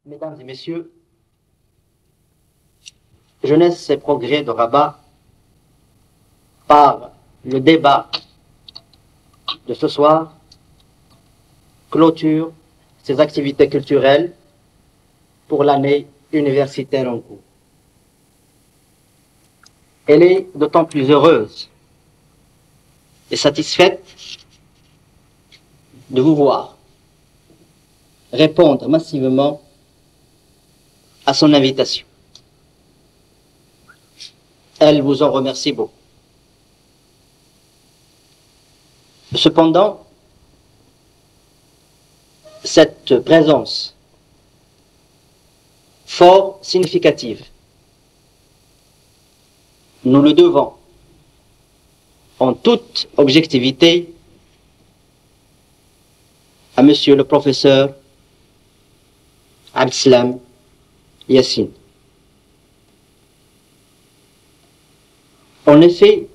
Mesdames et messieurs, jeunesse et progrès de Rabat, par le débat de ce soir, clôture ses activités culturelles pour l'année universitaire en cours. Elle est d'autant plus heureuse et satisfaite de vous voir répondre massivement à son invitation. Elle vous en remercie beaucoup. Cependant, cette présence fort significative, nous le devons en toute objectivité à Monsieur le professeur Abdeslam Yassine. En effet,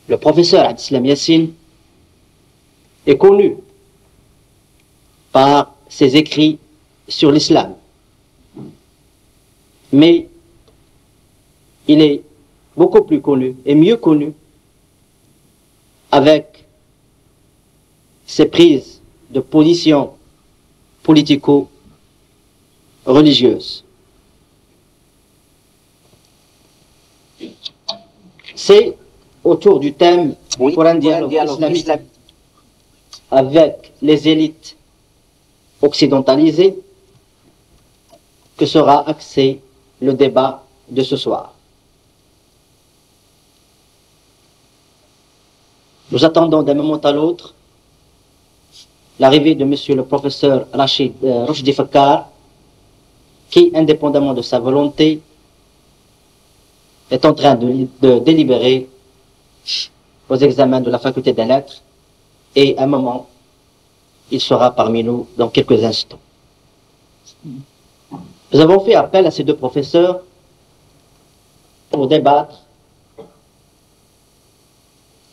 le professeur Abdeslam Yassine est connu par ses écrits sur l'islam, mais il est beaucoup plus connu et mieux connu avec ses prises de position politico-religieuses. C'est autour du thème pour un dialogue islamique avec les élites occidentalisées que sera axé le débat de ce soir. Nous attendons d'un moment à l'autre l'arrivée de Monsieur le professeur Rachid Fakkar, qui, indépendamment de sa volonté, est en train de délibérer aux examens de la faculté des lettres, et à un moment, il sera parmi nous dans quelques instants. Nous avons fait appel à ces deux professeurs pour débattre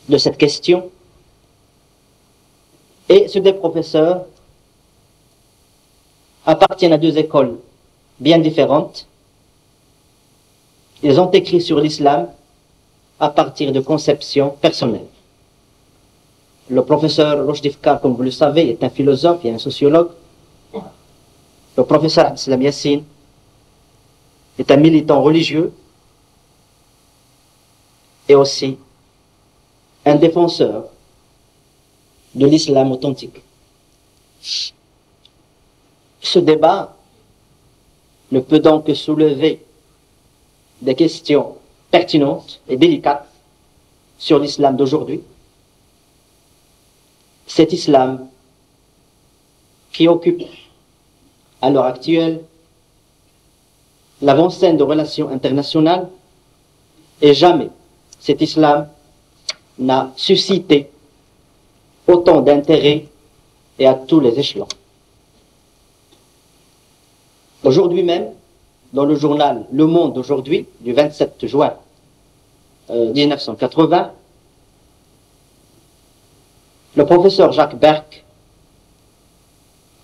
de cette question, et ces deux professeurs appartiennent à deux écoles bien différentes. Ils ont écrit sur l'islam à partir de conceptions personnelles. Le professeur Rachid Fakkar, comme vous le savez, est un philosophe et un sociologue. Le professeur Abdeslam Yassine est un militant religieux et aussi un défenseur de l'islam authentique. Ce débat ne peut donc que soulever des questions pertinentes et délicates sur l'islam d'aujourd'hui. Cet islam qui occupe à l'heure actuelle l'avant-scène de relations internationales, et jamais cet islam n'a suscité autant d'intérêt et à tous les échelons. Aujourd'hui même, dans le journal Le Monde d'aujourd'hui, du 27 juin 1980, le professeur Jacques Berck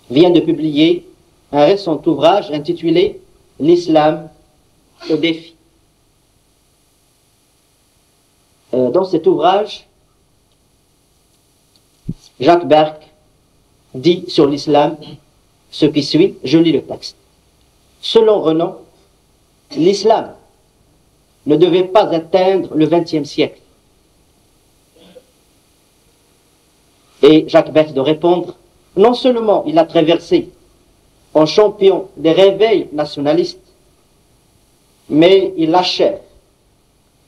vient de publier un récent ouvrage intitulé « L'islam au défi ». Dans cet ouvrage, Jacques Berck dit sur l'islam ce qui suit, je lis le texte. Selon Renan, l'islam ne devait pas atteindre le XXe siècle. Et Jacques Berck de répondre, non seulement il a traversé en champion des réveils nationalistes, mais il l'achève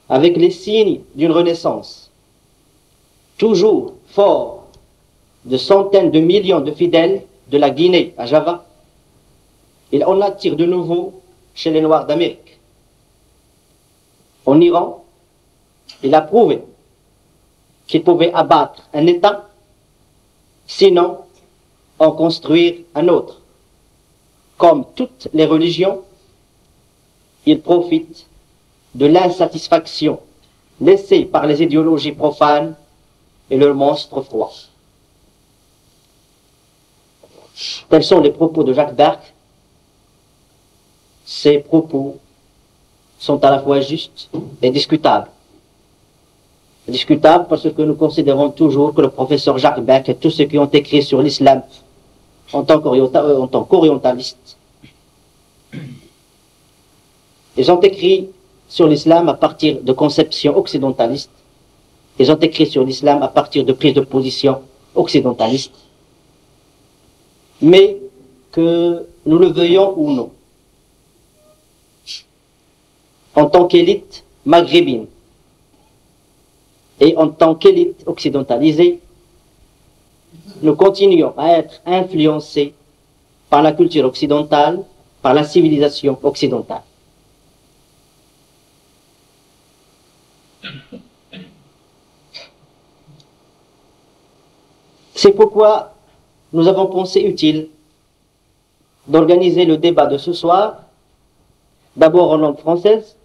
avec les signes d'une renaissance, toujours fort de centaines de millions de fidèles de la Guinée à Java. Il en attire de nouveau chez les Noirs d'Amérique. En Iran, il a prouvé qu'il pouvait abattre un État, sinon en construire un autre. Comme toutes les religions, il profite de l'insatisfaction laissée par les idéologies profanes et le monstre froid. Tels sont les propos de Jacques Berck ces propos sont à la fois justes et discutables. Discutables parce que nous considérons toujours que le professeur Jacques Beck et tous ceux qui ont écrit sur l'islam en tant qu'orientalistes, ils ont écrit sur l'islam à partir de conceptions occidentalistes, ils ont écrit sur l'islam à partir de prises de position occidentalistes, mais que nous le veuillons ou non, en tant qu'élite maghrébine et en tant qu'élite occidentalisée, nous continuons à être influencés par la culture occidentale, par la civilisation occidentale. C'est pourquoi nous avons pensé utile d'organiser le débat de ce soir, d'abord en langue française,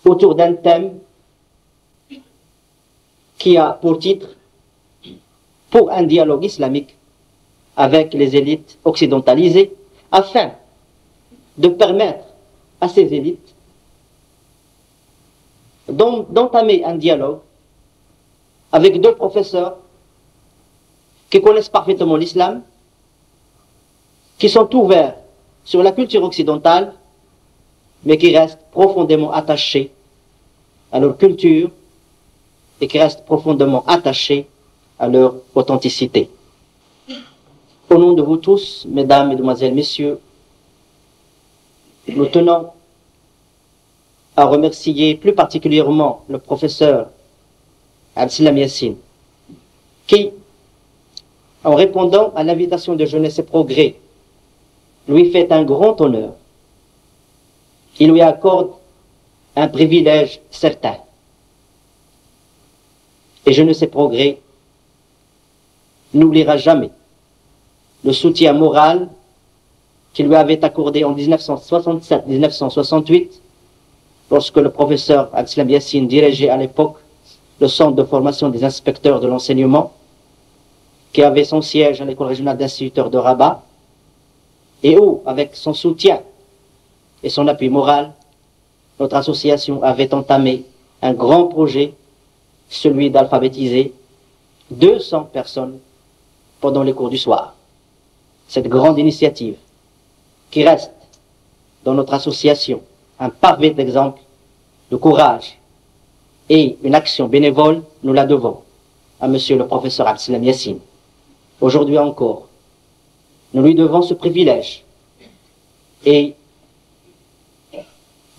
autour d'un thème qui a pour titre « Pour un dialogue islamique avec les élites occidentalisées » afin de permettre à ces élites d'entamer un dialogue avec deux professeurs qui connaissent parfaitement l'islam, qui sont ouverts sur la culture occidentale, mais qui restent profondément attachés à leur culture et qui restent profondément attachés à leur authenticité. Au nom de vous tous, mesdames, mesdemoiselles, messieurs, nous tenons à remercier plus particulièrement le professeur Abdeslam Yassine, qui, en répondant à l'invitation de Jeunesse et Progrès, lui fait un grand honneur. Il lui accorde un privilège certain. Et Jeunesse et Progrès n'oubliera jamais le soutien moral qu'il lui avait accordé en 1967-1968, lorsque le professeur Abdeslam Yassine dirigeait à l'époque le centre de formation des inspecteurs de l'enseignement, qui avait son siège à l'école régionale d'instituteurs de Rabat, et où, avec son soutien et son appui moral, notre association avait entamé un grand projet, celui d'alphabétiser 200 personnes pendant les cours du soir. Cette grande initiative, qui reste dans notre association un parfait exemple de courage et une action bénévole, nous la devons à monsieur le professeur Abdeslam Yassine. Aujourd'hui encore, nous lui devons ce privilège et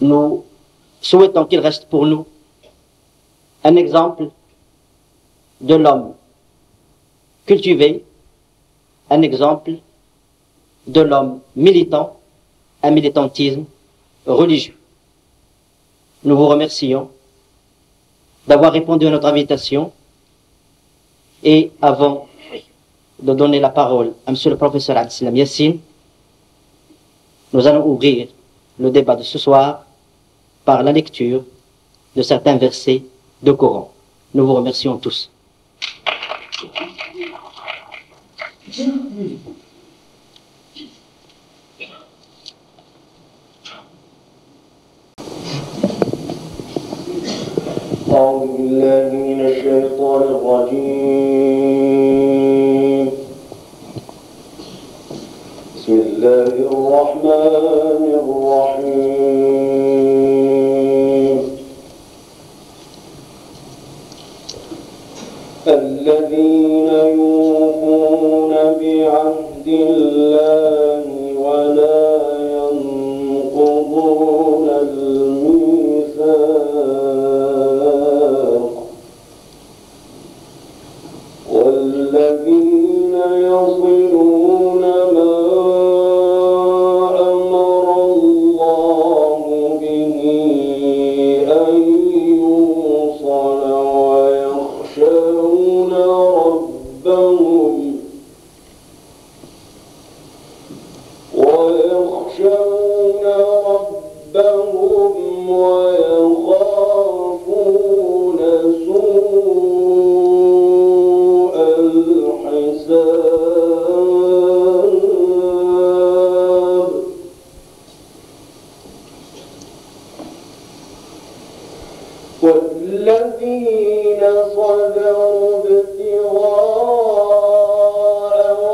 nous souhaitons qu'il reste pour nous un exemple de l'homme cultivé, un exemple de l'homme militant, un militantisme religieux. Nous vous remercions d'avoir répondu à notre invitation et avant de donner la parole à monsieur le professeur Abdeslam Yassine, nous allons ouvrir le débat de ce soir par la lecture de certains versets de Coran. Nous vous remercions tous. أعوذ بالله من الشيطان الرجيم بسم الله الرحمن الرحيم الذين يوفون بعهد الله ولا ينقضون الميثاق والذين يصلون ما أمر الله به أن يوصل ويخشون ربهم والذين صبروا ابتغاء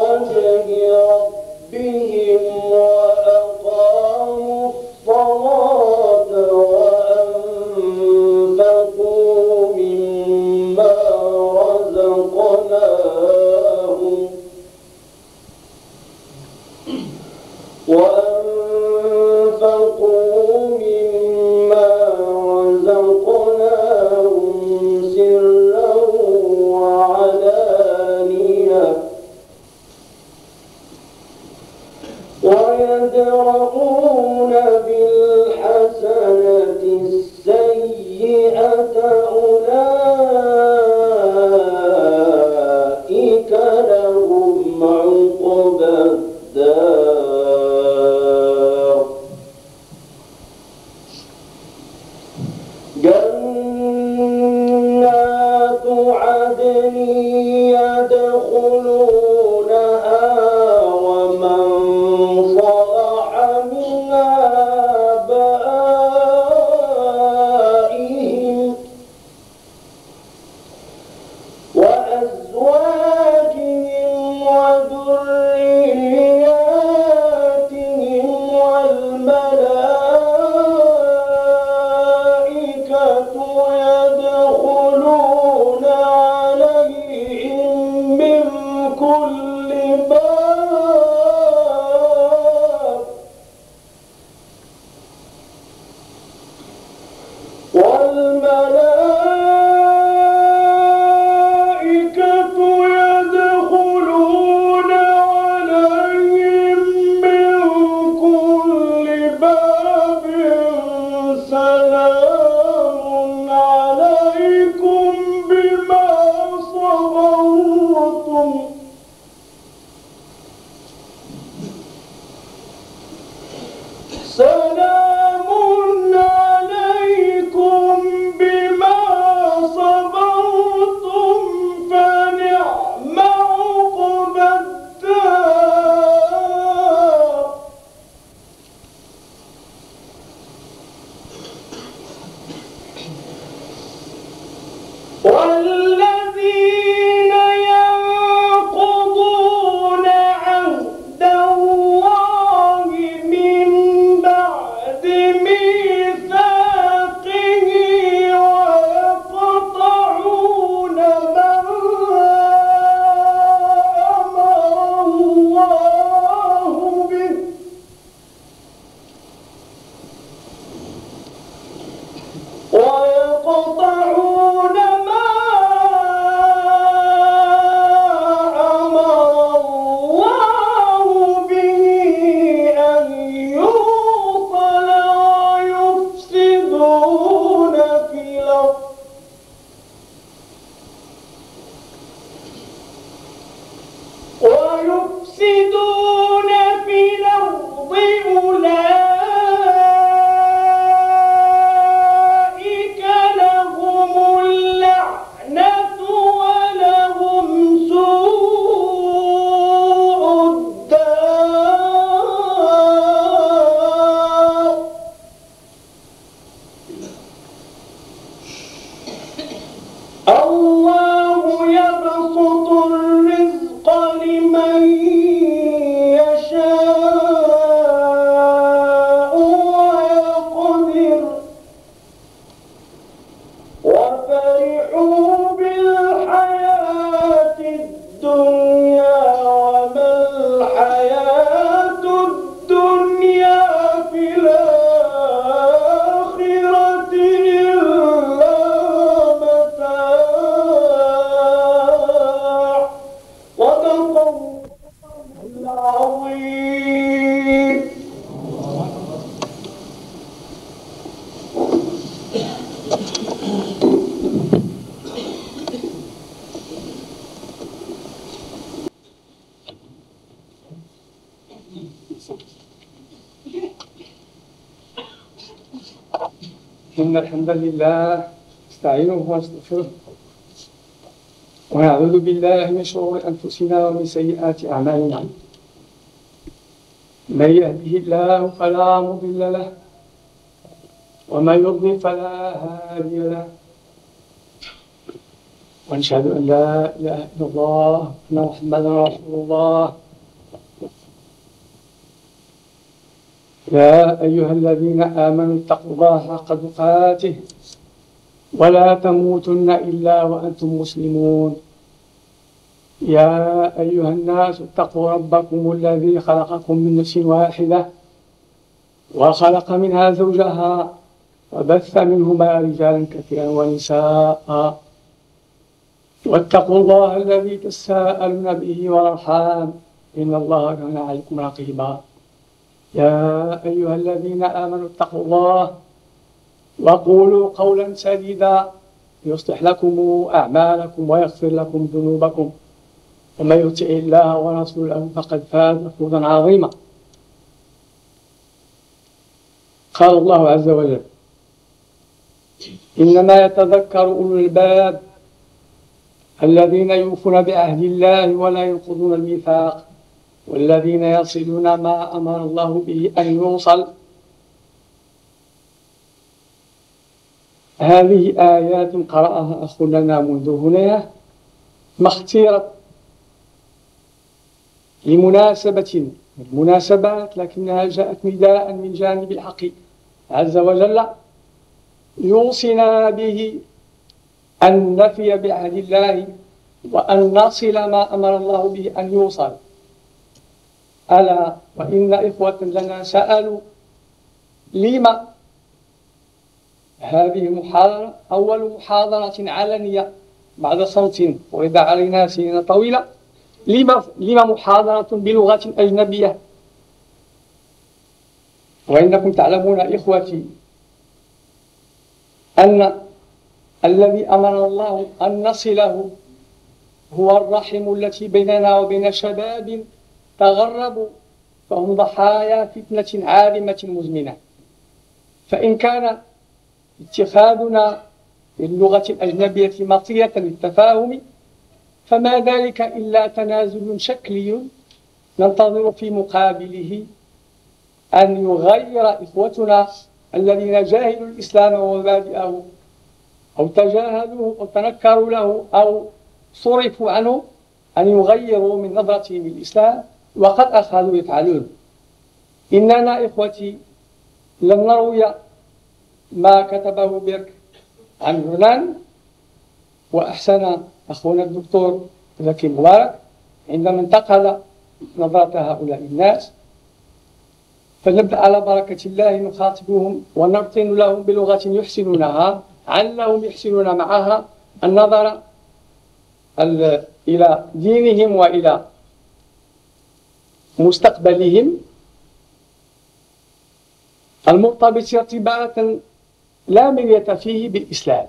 وجه ربهم وأقاموا الصلاة وأنفقوا مما رزقناهم سرا وعلانية ويدرؤون بالحسنة السيئة أولئك لهم عقبى الدار جنات عدن يدخلونها ومن صلح من آبائهم وأزواجهم وذرياتهم والملائكة يدخلون عليهم من كل باب والملائكة يدخلون عليهم من كل باب سلام عليكم بما صبرتم سلام عليكم بما صبرتم فنعم عقبى الدار والذين ينقضون عهد الله من بعد ميثاقه ويقطعون ما أمر الله به ويقطعون ما أمر الله به أن يوصل ويفسدون في الأرض أولئك لهم اللعنة ولهم سوء الدار الله يبسط الرزق لمن يشاء ويقدر وفرحوا بالحياة الدنيا وما الحياة الدنيا في الآخرة إلا متاع صدق الله العظيم. إن الحمد لله نستعينه ونستغفره ونعوذ بالله من شرور أنفسنا ومن سيئات أعمالنا من يهده الله فلا مضل له ومن يضلل فلا هادي له ونشهد أن لا إله إلا الله وأن محمدا رسول الله. يا أيها الذين آمنوا اتقوا الله حق تقاته ولا تموتن إلا وأنتم مسلمون. يا أيها الناس اتقوا ربكم الذي خلقكم من نفس واحدة وخلق منها زوجها وبث منهما رجالا كثيرا ونساء واتقوا الله الذي تساءلون به والأرحام إن الله كان عليكم رقيبا. يا أيها الذين آمنوا اتقوا الله وقولوا قولا سديدا يصلح لكم أعمالكم ويغفر لكم ذنوبكم ومن يطع الله ورسوله فقد فاز فوزا عظيما. قال الله عز وجل: إنما يتذكر أولو الألباب الذين يوفون بعهد الله ولا ينقضون الميثاق والذين يصلون ما أمر الله به أن يوصل. هذه آيات قرأها أخ لنا منذ هنا، ما اختيرت لمناسبة من المناسبات، لكنها جاءت نداء من جانب الحق عز وجل يوصينا به أن نفي بعهد الله وأن نصل ما أمر الله به أن يوصل. ألا وإن إخوة لنا سألوا: لما هذه محاضرة أول محاضرة علنية بعد صمت وإذا علينا سنين طويلة؟ لما محاضرة بلغة أجنبية؟ وإنكم تعلمون إخوتي أن الذي أمر الله أن نصله هو الرحم التي بيننا وبين شباب تغربوا فهم ضحايا فتنة عارمة مزمنة. فإن كان اتخاذنا للغة الأجنبية مطية للتفاهم فما ذلك إلا تنازل شكلي ننتظر في مقابله أن يغير إخوتنا الذين جاهلوا الإسلام ومبادئه أو تجاهلوه أو تنكروا له أو صرفوا عنه أن يغيروا من نظرتهم للإسلام، وقد أخذوا يفعلون. إننا إخوتي لن نروي ما كتبه بيرك عن يونان، وأحسن أخونا الدكتور زكي مبارك عندما انتقل نظرة هؤلاء الناس. فنبدأ على بركة الله نخاطبهم ونرطن لهم بلغة يحسنونها علهم يحسنون معها النظر إلى دينهم وإلى مستقبلهم المرتبط ارتباطا لا مرية فيه بالإسلام.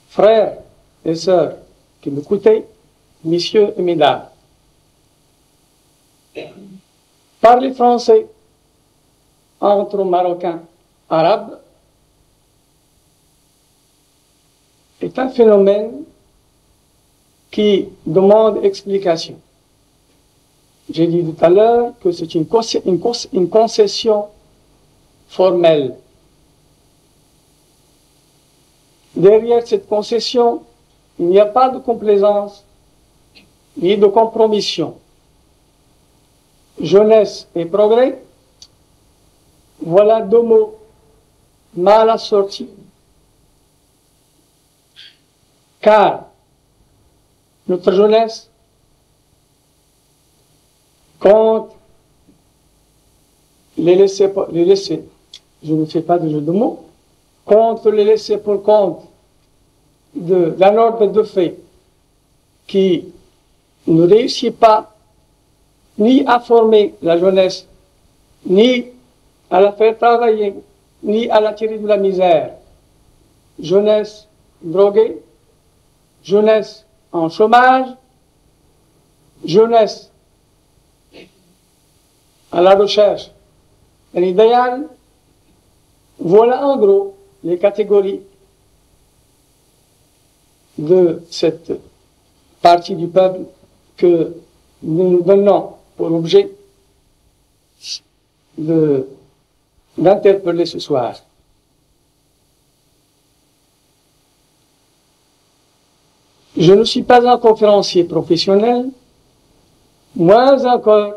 Frères et sœurs qui m'écoutez, messieurs et mesdames, parler français entre Marocains arabes est un phénomène qui demande explication. J'ai dit tout à l'heure que c'est une concession formelle. Derrière cette concession, il n'y a pas de complaisance ni de compromission. Jeunesse et progrès, voilà deux mots mal assortis. Car notre jeunesse compte les laisser, je ne fais pas de jeu de mots, contre les laisser pour compte d'un ordre de fait qui ne réussit pas ni à former la jeunesse, ni à la faire travailler, ni à la tirer de la misère. Jeunesse droguée, jeunesse en chômage, jeunesse à la recherche d'un idéal. Voilà en gros les catégories de cette partie du peuple que nous nous donnons pour objet d'interpeller ce soir. Je ne suis pas un conférencier professionnel, moins encore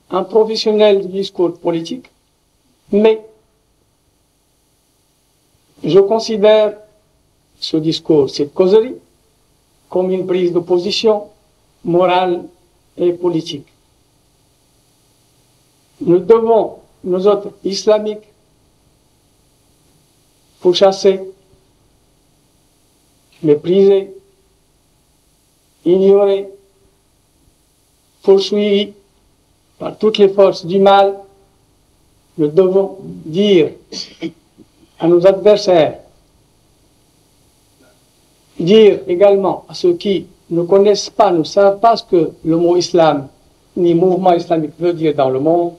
un professionnel du discours politique, mais je considère ce discours, cette causerie, comme une prise de position morale et politique. Nous devons, nous autres islamiques, pourchasser, mépriser, ignorer, poursuivis par toutes les forces du mal, nous devons dire à nos adversaires, dire également à ceux qui ne connaissent pas, ne savent pas ce que le mot islam ni mouvement islamique veut dire dans le monde,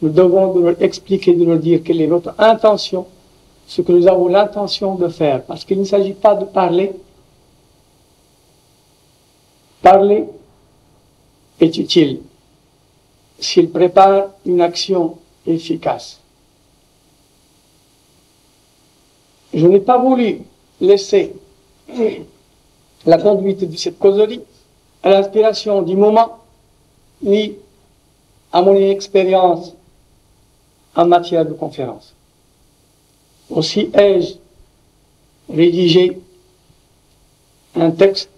nous devons de leur expliquer, de leur dire quelle est notre intention, ce que nous avons l'intention de faire, parce qu'il ne s'agit pas de parler. Parler est utile s'il prépare une action efficace. Je n'ai pas voulu laisser la conduite de cette causerie à l'inspiration du moment, ni à mon expérience en matière de conférence. Aussi ai-je rédigé un texte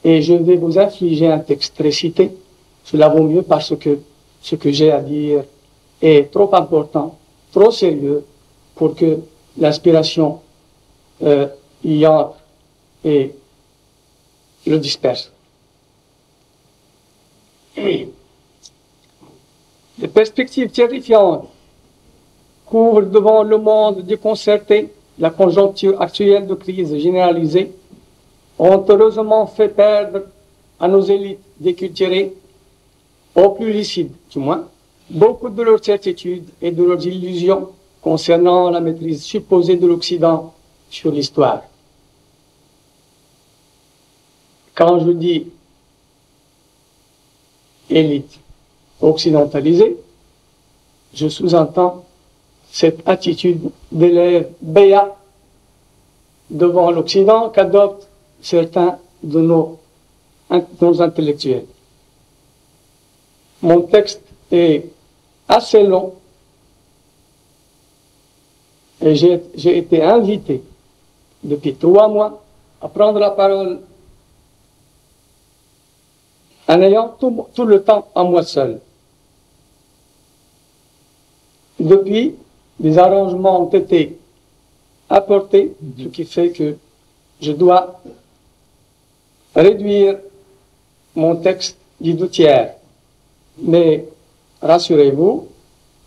et je vais vous infliger un texte récité. Cela vaut mieux parce que ce que j'ai à dire est trop important, trop sérieux pour que l'inspiration y entre et le disperse. Les perspectives terrifiantes couvrent devant le monde déconcerté la conjoncture actuelle de crise généralisée, ont heureusement fait perdre à nos élites déculturées, aux plus lucides du moins, beaucoup de leurs certitudes et de leurs illusions concernant la maîtrise supposée de l'Occident sur l'histoire. Quand je dis élite occidentalisée, je sous-entends cette attitude d'élève béat devant l'Occident qu'adoptent certains de nos intellectuels. Mon texte est assez long et j'ai été invité depuis 3 mois à prendre la parole en ayant tout le temps à moi seul. Depuis, des arrangements ont été apportés, ce qui fait que je dois réduire mon texte du 2/3. Mais rassurez-vous,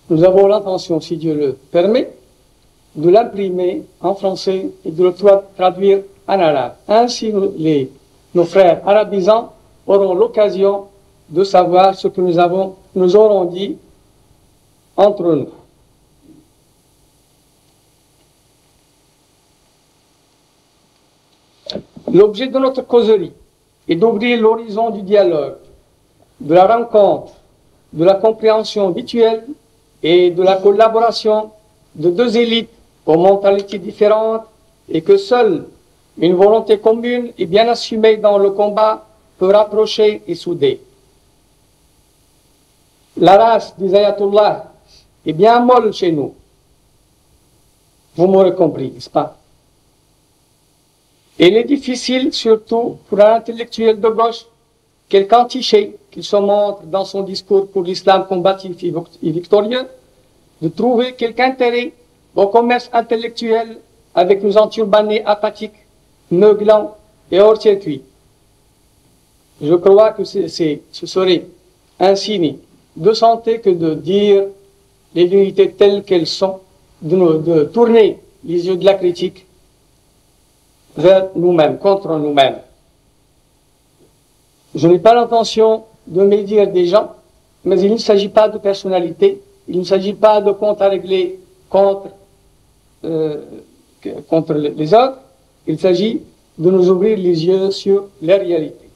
nous avons l'intention, si Dieu le permet, de l'imprimer en français et de le traduire en arabe. Ainsi, nos frères arabisants auront l'occasion de savoir ce que nous aurons dit entre nous. L'objet de notre causerie est d'ouvrir l'horizon du dialogue, de la rencontre, de la compréhension mutuelle et de la collaboration de 2 élites aux mentalités différentes et que seule une volonté commune et bien assumée dans le combat peut rapprocher et souder. La race des ayatollahs est bien molle chez nous. Vous m'aurez compris, n'est-ce pas? Il est difficile, surtout pour un intellectuel de gauche, quelque antiché qu'il se montre dans son discours pour l'islam combatif et victorieux, de trouver quelque intérêt au commerce intellectuel avec nos enturbanés apathiques, meuglants et hors circuit. Je crois que ce serait un signe de santé que de dire les vérités telles qu'elles sont, de tourner les yeux de la critique vers nous-mêmes, contre nous-mêmes. Je n'ai pas l'intention de médire des gens, mais il ne s'agit pas de personnalité, il ne s'agit pas de compte à régler contre les autres, il s'agit de nous ouvrir les yeux sur la réalité.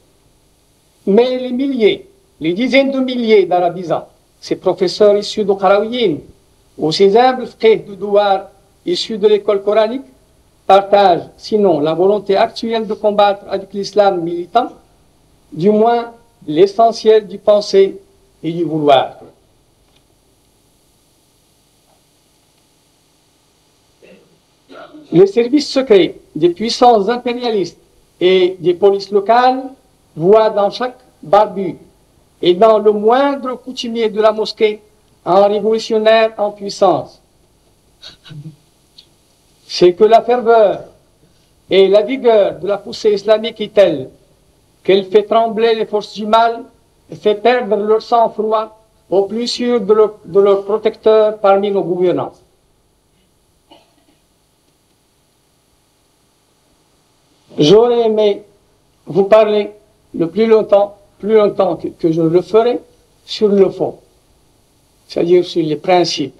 Mais les milliers, les dizaines de milliers d'arabisants, ces professeurs issus de Qarawiyyin, ou ces humbles frères de douar issus de l'école coranique, partagent sinon la volonté actuelle de combattre avec l'islam militant, du moins l'essentiel du penser et du vouloir. Les services secrets des puissances impérialistes et des polices locales voient dans chaque barbu et dans le moindre coutumier de la mosquée un révolutionnaire en puissance. C'est que la ferveur et la vigueur de la poussée islamique est telle qu'elle fait trembler les forces du mal et fait perdre leur sang-froid au plus sûr de leur protecteur parmi nos gouvernants. J'aurais aimé vous parler le plus longtemps que je le ferai, sur le fond, c'est-à-dire sur les principes.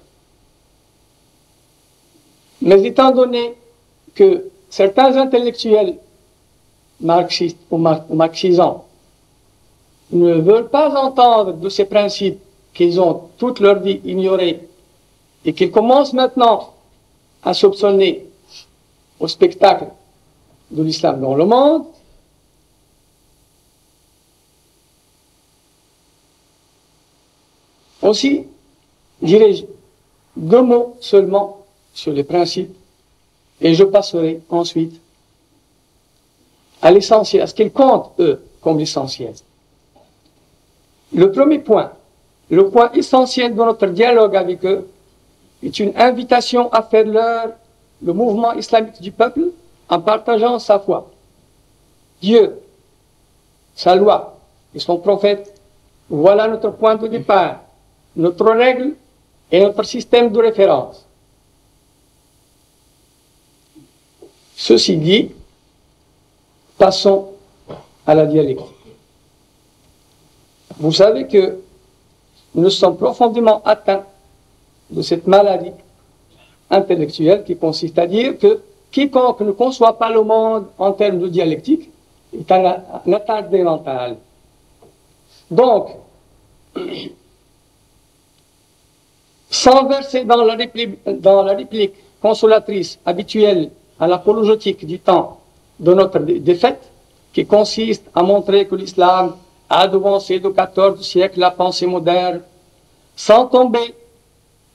Mais étant donné que certains intellectuels marxistes ou marxisants ne veulent pas entendre de ces principes qu'ils ont toute leur vie ignorés et qu'ils commencent maintenant à soupçonner au spectacle de l'islam dans le monde, aussi, dirais-je, 2 mots seulement sur les principes, et je passerai ensuite à l'essentiel, à ce qu'ils comptent, eux, comme l'essentiel. Le premier point, le point essentiel de notre dialogue avec eux, est une invitation à faire leur le mouvement islamique du peuple en partageant sa foi. Dieu, sa loi et son prophète, voilà notre point de départ, notre règle et notre système de référence. Ceci dit, passons à la dialectique. Vous savez que nous sommes profondément atteints de cette maladie intellectuelle qui consiste à dire que quiconque ne conçoit pas le monde en termes de dialectique est un attardé mental. Donc, sans verser dans la réplique consolatrice habituelle à l'apologétique du temps de notre défaite, qui consiste à montrer que l'islam a devancé de 14 siècles la pensée moderne, sans tomber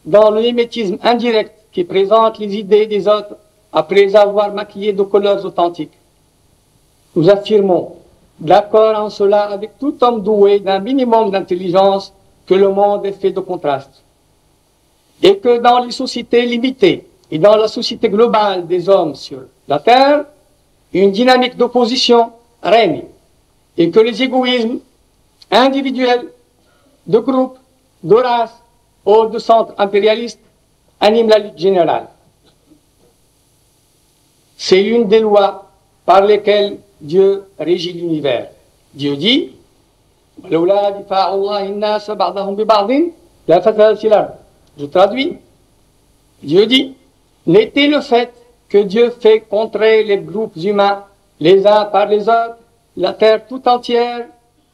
dans le mimétisme indirect qui présente les idées des autres après avoir maquillé de couleurs authentiques. Nous affirmons, d'accord en cela avec tout homme doué d'un minimum d'intelligence, que le monde est fait de contrastes. Et que dans les sociétés limitées et dans la société globale des hommes sur la Terre, une dynamique d'opposition règne. Et que les égoïsmes individuels, de groupes, de races ou de centres impérialistes animent la lutte générale. C'est l'une des lois par lesquelles Dieu régit l'univers. Dieu dit, je traduis, Dieu dit, n'était le fait que Dieu fait contrer les groupes humains les uns par les autres, la terre tout entière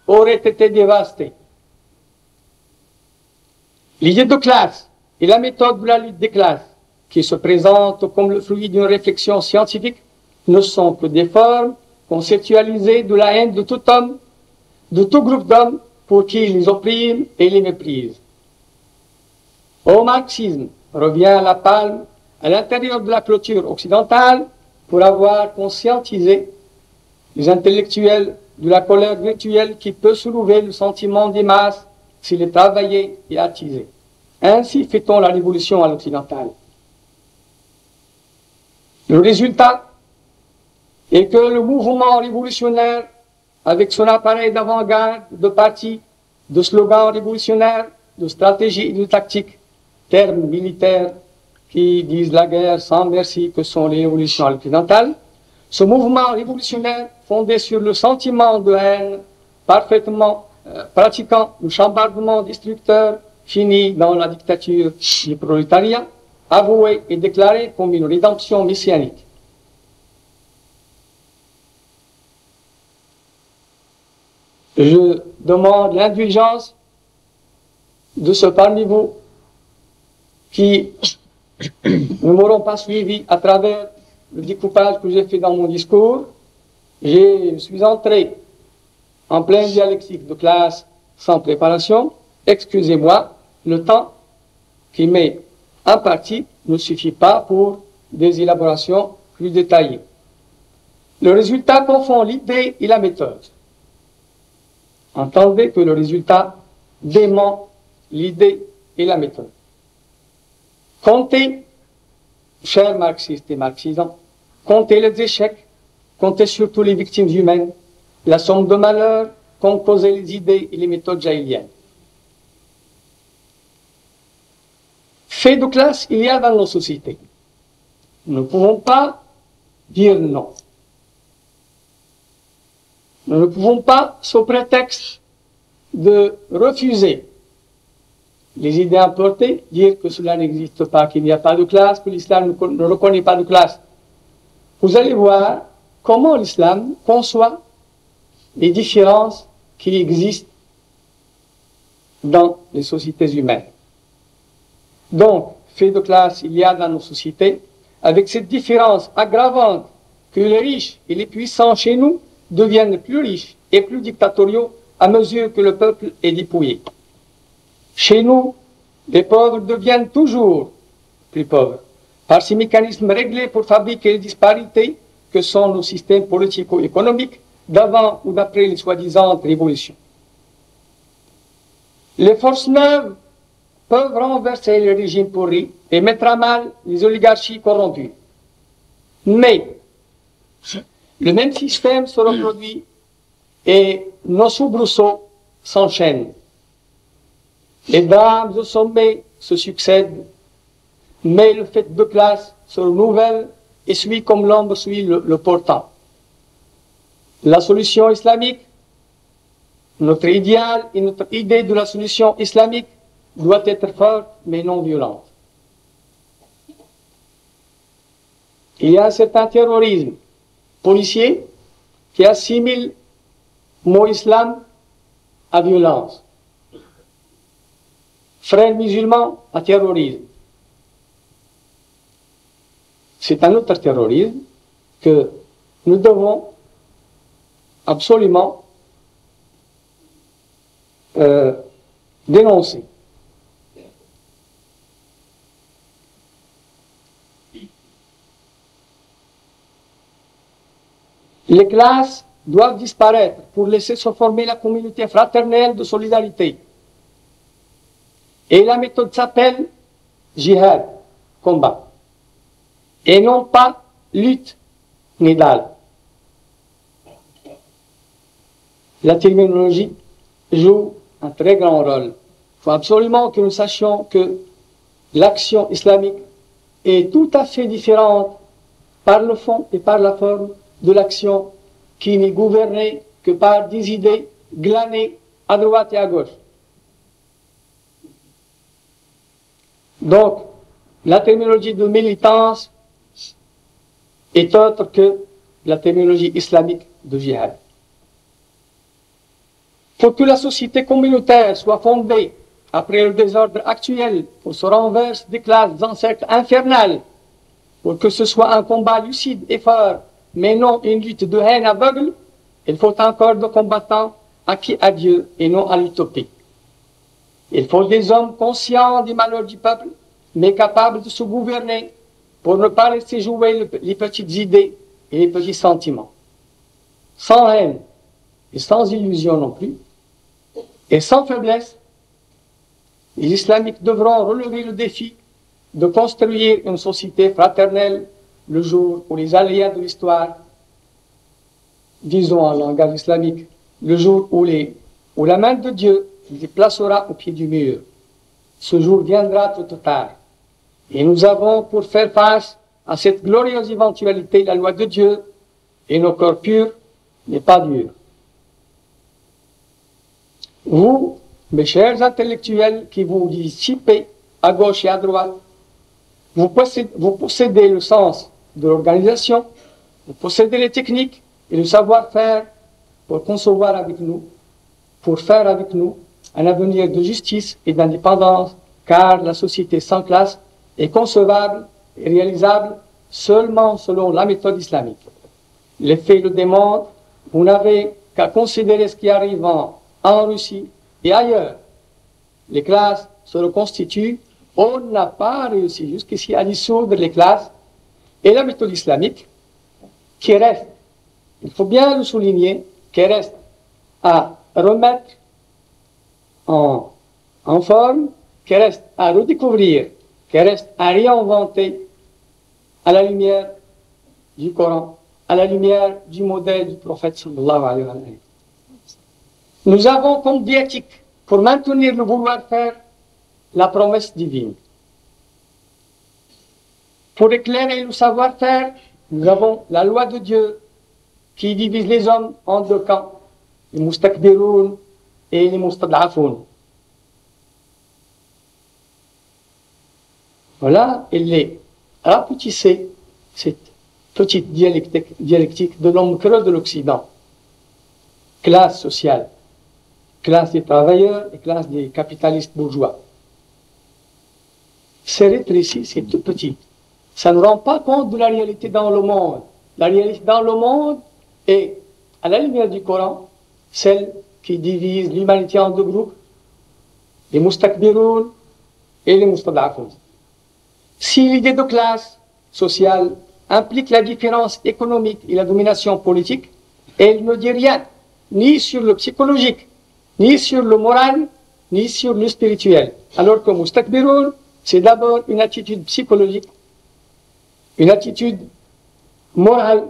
aurait été dévastée. L'idée de classe et la méthode de la lutte des classes, qui se présentent comme le fruit d'une réflexion scientifique, ne sont que des formes conceptualisées de la haine de tout homme, de tout groupe d'hommes pour qui ils les oppriment et les méprisent. Au marxisme revient la palme à l'intérieur de la clôture occidentale pour avoir conscientisé les intellectuels de la colère virtuelle qui peut soulever le sentiment des masses s'il est travaillé et attisé. Ainsi fait-on la révolution à l'occidentale. Le résultat est que le mouvement révolutionnaire, avec son appareil d'avant-garde, de partis, de slogans révolutionnaires, de stratégies et de tactiques, termes militaires qui disent la guerre sans merci que sont les révolutions occidentales, ce mouvement révolutionnaire fondé sur le sentiment de haine, parfaitement pratiquant le chambardement destructeur, finit dans la dictature du prolétariat, avoué et déclaré comme une rédemption messianique. Je demande l'indulgence de ceux parmi vous qui ne m'auront pas suivi à travers le découpage que j'ai fait dans mon discours, je suis entré en plein dialectique de classe sans préparation. Excusez-moi, le temps qui m'est imparti ne suffit pas pour des élaborations plus détaillées. Le résultat confond l'idée et la méthode. Entendez que le résultat dément l'idée et la méthode. Comptez, chers marxistes et marxisans, comptez les échecs, comptez surtout les victimes humaines, la somme de malheurs qu'ont causé les idées et les méthodes jaïliennes. Fait de classe, il y a dans nos sociétés. Nous ne pouvons pas dire non. Nous ne pouvons pas, sous prétexte de refuser les idées importées, dire que cela n'existe pas, qu'il n'y a pas de classe, que l'islam ne reconnaît pas de classe. Vous allez voir comment l'islam conçoit les différences qui existent dans les sociétés humaines. Donc, fait de classe, il y a dans nos sociétés, avec cette différence aggravante que les riches et les puissants chez nous deviennent plus riches et plus dictatoriaux à mesure que le peuple est dépouillé. Chez nous, les pauvres deviennent toujours plus pauvres, par ces mécanismes réglés pour fabriquer les disparités que sont nos systèmes politico-économiques d'avant ou d'après les soi-disant révolutions. Les forces neuves peuvent renverser les régimes pourris et mettre à mal les oligarchies corrompues. Mais le même système se reproduit et nos soubresauts s'enchaînent. Les drames au sommet se succèdent, mais le fait de classe se renouvelle et suit comme l'ombre suit le portant. La solution islamique, notre idéal et notre idée de la solution islamique doit être forte mais non violente. Il y a un certain terrorisme policier qui assimile mot islam à violence, frères musulmans à terrorisme. C'est un autre terrorisme que nous devons absolument dénoncer. Les classes doivent disparaître pour laisser se former la communauté fraternelle de solidarité. Et la méthode s'appelle jihad, combat, et non pas lutte, nidal. La terminologie joue un très grand rôle. Il faut absolument que nous sachions que l'action islamique est tout à fait différente par le fond et par la forme de l'action qui n'est gouvernée que par des idées glanées à droite et à gauche. Donc, la terminologie de militance est autre que la terminologie islamique de jihad. Pour que la société communautaire soit fondée après le désordre actuel, pour se renverser des classes en cercle infernal, pour que ce soit un combat lucide et fort, mais non une lutte de haine aveugle, il faut encore de combattants acquis à Dieu et non à l'utopie. Il faut des hommes conscients des malheurs du peuple, mais capables de se gouverner pour ne pas laisser jouer les petites idées et les petits sentiments. Sans haine et sans illusion non plus, et sans faiblesse, les islamiques devront relever le défi de construire une société fraternelle le jour où les aléas de l'histoire, disons en langage islamique, le jour où la main de Dieu les placera au pied du mur. Ce jour viendra tôt ou tard. Et nous avons pour faire face à cette glorieuse éventualité la loi de Dieu et nos corps purs n'est pas dur. Vous, mes chers intellectuels qui vous dissipez à gauche et à droite, vous possédez le sens de l'organisation, vous possédez les techniques et le savoir-faire pour concevoir avec nous, pour faire avec nous un avenir de justice et d'indépendance, car la société sans classe est concevable et réalisable seulement selon la méthode islamique. Les faits le démontrent. Vous n'avez qu'à considérer ce qui arrive en Russie et ailleurs. Les classes se reconstituent. On n'a pas réussi jusqu'ici à dissoudre les classes. Et la méthode islamique, qui reste, il faut bien le souligner, qui reste à remettre en forme, qui reste à redécouvrir, qui reste à réinventer à la lumière du Coran, à la lumière du modèle du prophète sallallahu alayhi wa sallam. Nous avons comme viatique, pour maintenir le vouloir faire, la promesse divine. Pour éclairer le savoir-faire, nous avons la loi de Dieu qui divise les hommes en deux camps, les mustakbiroun et les mustad'afoun. Voilà, et les rapetissez cette petite dialectique de l'homme creux de l'Occident. Classe sociale, classe des travailleurs et classe des capitalistes bourgeois. C'est rétréci, c'est tout petit. Ça ne rend pas compte de la réalité dans le monde. La réalité dans le monde est, à la lumière du Coran, celle qui divise l'humanité en deux groupes, les mustakbiroun et les mustad'afoun. Si l'idée de classe sociale implique la différence économique et la domination politique, elle ne dit rien, ni sur le psychologique, ni sur le moral, ni sur le spirituel. Alors que mustakbiroun, c'est d'abord une attitude psychologique, une attitude morale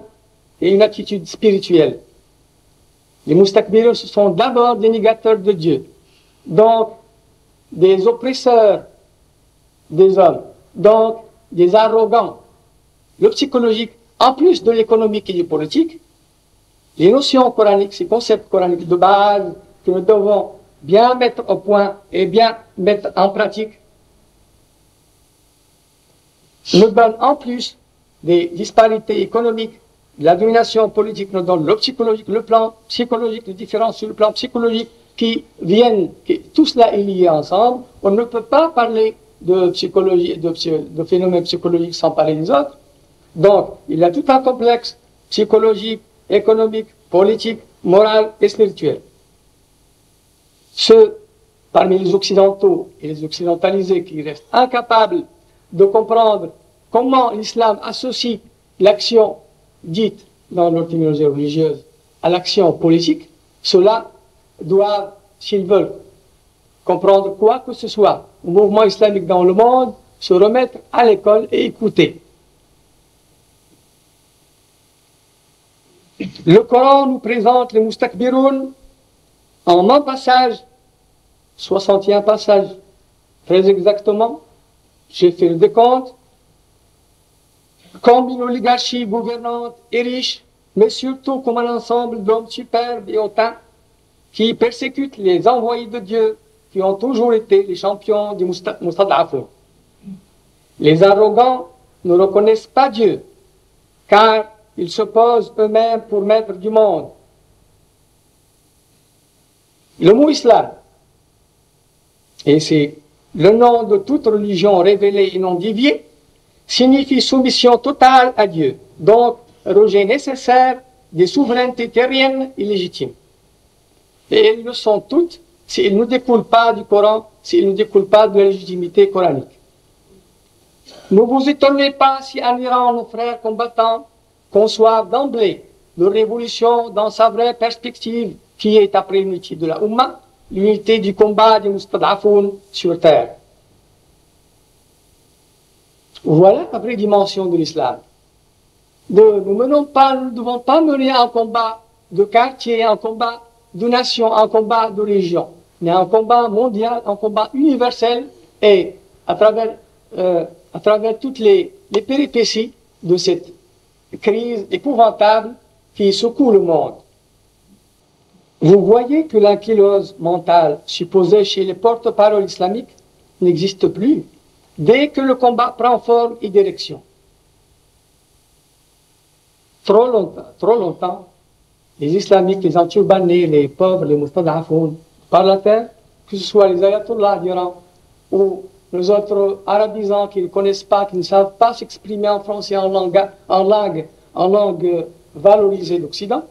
et une attitude spirituelle. Les mustakbiroun, ce sont d'abord des négateurs de Dieu, donc des oppresseurs des hommes, donc des arrogants. Le psychologique, en plus de l'économique et du politique, les notions coraniques, ces concepts coraniques de base que nous devons bien mettre au point et bien mettre en pratique, nous donnent en plus des disparités économiques, de la domination politique, nous donnent le psychologique, le plan psychologique, les différences sur le plan psychologique qui viennent, tout cela est lié ensemble. On ne peut pas parler de psychologie, de phénomènes psychologiques sans parler des autres. Donc, il y a tout un complexe psychologique, économique, politique, moral et spirituel. Ceux parmi les occidentaux et les occidentalisés qui restent incapables de comprendre comment l'islam associe l'action dite dans leur terminologie religieuse à l'action politique, ceux-là doivent, s'ils veulent comprendre quoi que ce soit au mouvement islamique dans le monde, se remettre à l'école et écouter. Le Coran nous présente les mustakbiroun en un passage, 61 passages, très exactement, j'ai fait le décompte, comme une oligarchie gouvernante et riche, mais surtout comme un ensemble d'hommes superbes et hautains qui persécutent les envoyés de Dieu qui ont toujours été les champions du mustad'afoun. Les arrogants ne reconnaissent pas Dieu, car ils se posent eux-mêmes pour maître du monde. Le mot islam, et c'est le nom de toute religion révélée et non déviée, signifie soumission totale à Dieu, donc rejet nécessaire des souverainetés terriennes et légitimes. Et elles le sont toutes s'ils ne découlent pas du Coran, s'ils ne découlent pas de la légitimité coranique. Ne vous étonnez pas si en Iran, nos frères combattants conçoivent d'emblée de révolution dans sa vraie perspective, qui est, après l'unité de la Ummah, l'unité du combat des mustad'afoun sur terre. Voilà la vraie dimension de l'islam. Nous ne devons pas mener un combat de quartier, un combat de nation, un combat de région, mais un combat mondial, un combat universel, et à travers toutes les péripéties de cette crise épouvantable qui secoue le monde. Vous voyez que l'ankylose mentale supposée chez les porte-paroles islamiques n'existe plus dès que le combat prend forme et direction. Trop longtemps, les islamiques, les anti-urbanés, les pauvres, les mustad'afoun, par la terre, que ce soit les ayatollahs d'Iran ou les autres arabisants qui ne connaissent pas, qui ne savent pas s'exprimer en français en langue valorisée d'Occident,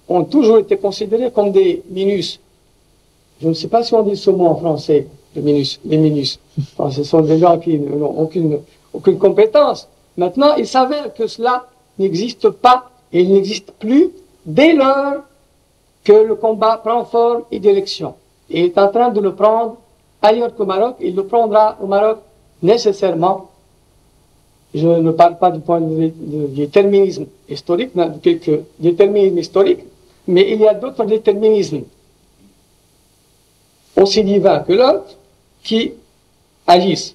ont toujours été considérés comme des minus. Je ne sais pas si on dit ce mot en français, les minus. Enfin, ce sont des gens qui n'ont aucune compétence. Maintenant, il s'avère que cela n'existe pas et il n'existe plus dès lors que le combat prend forme et d'élection. Et il est en train de le prendre ailleurs qu'au Maroc. Il le prendra au Maroc nécessairement. Je ne parle pas du point de vue du déterminisme historique, de quelques déterminismes historiques, mais il y a d'autres déterminismes aussi divins que l'autre qui agissent.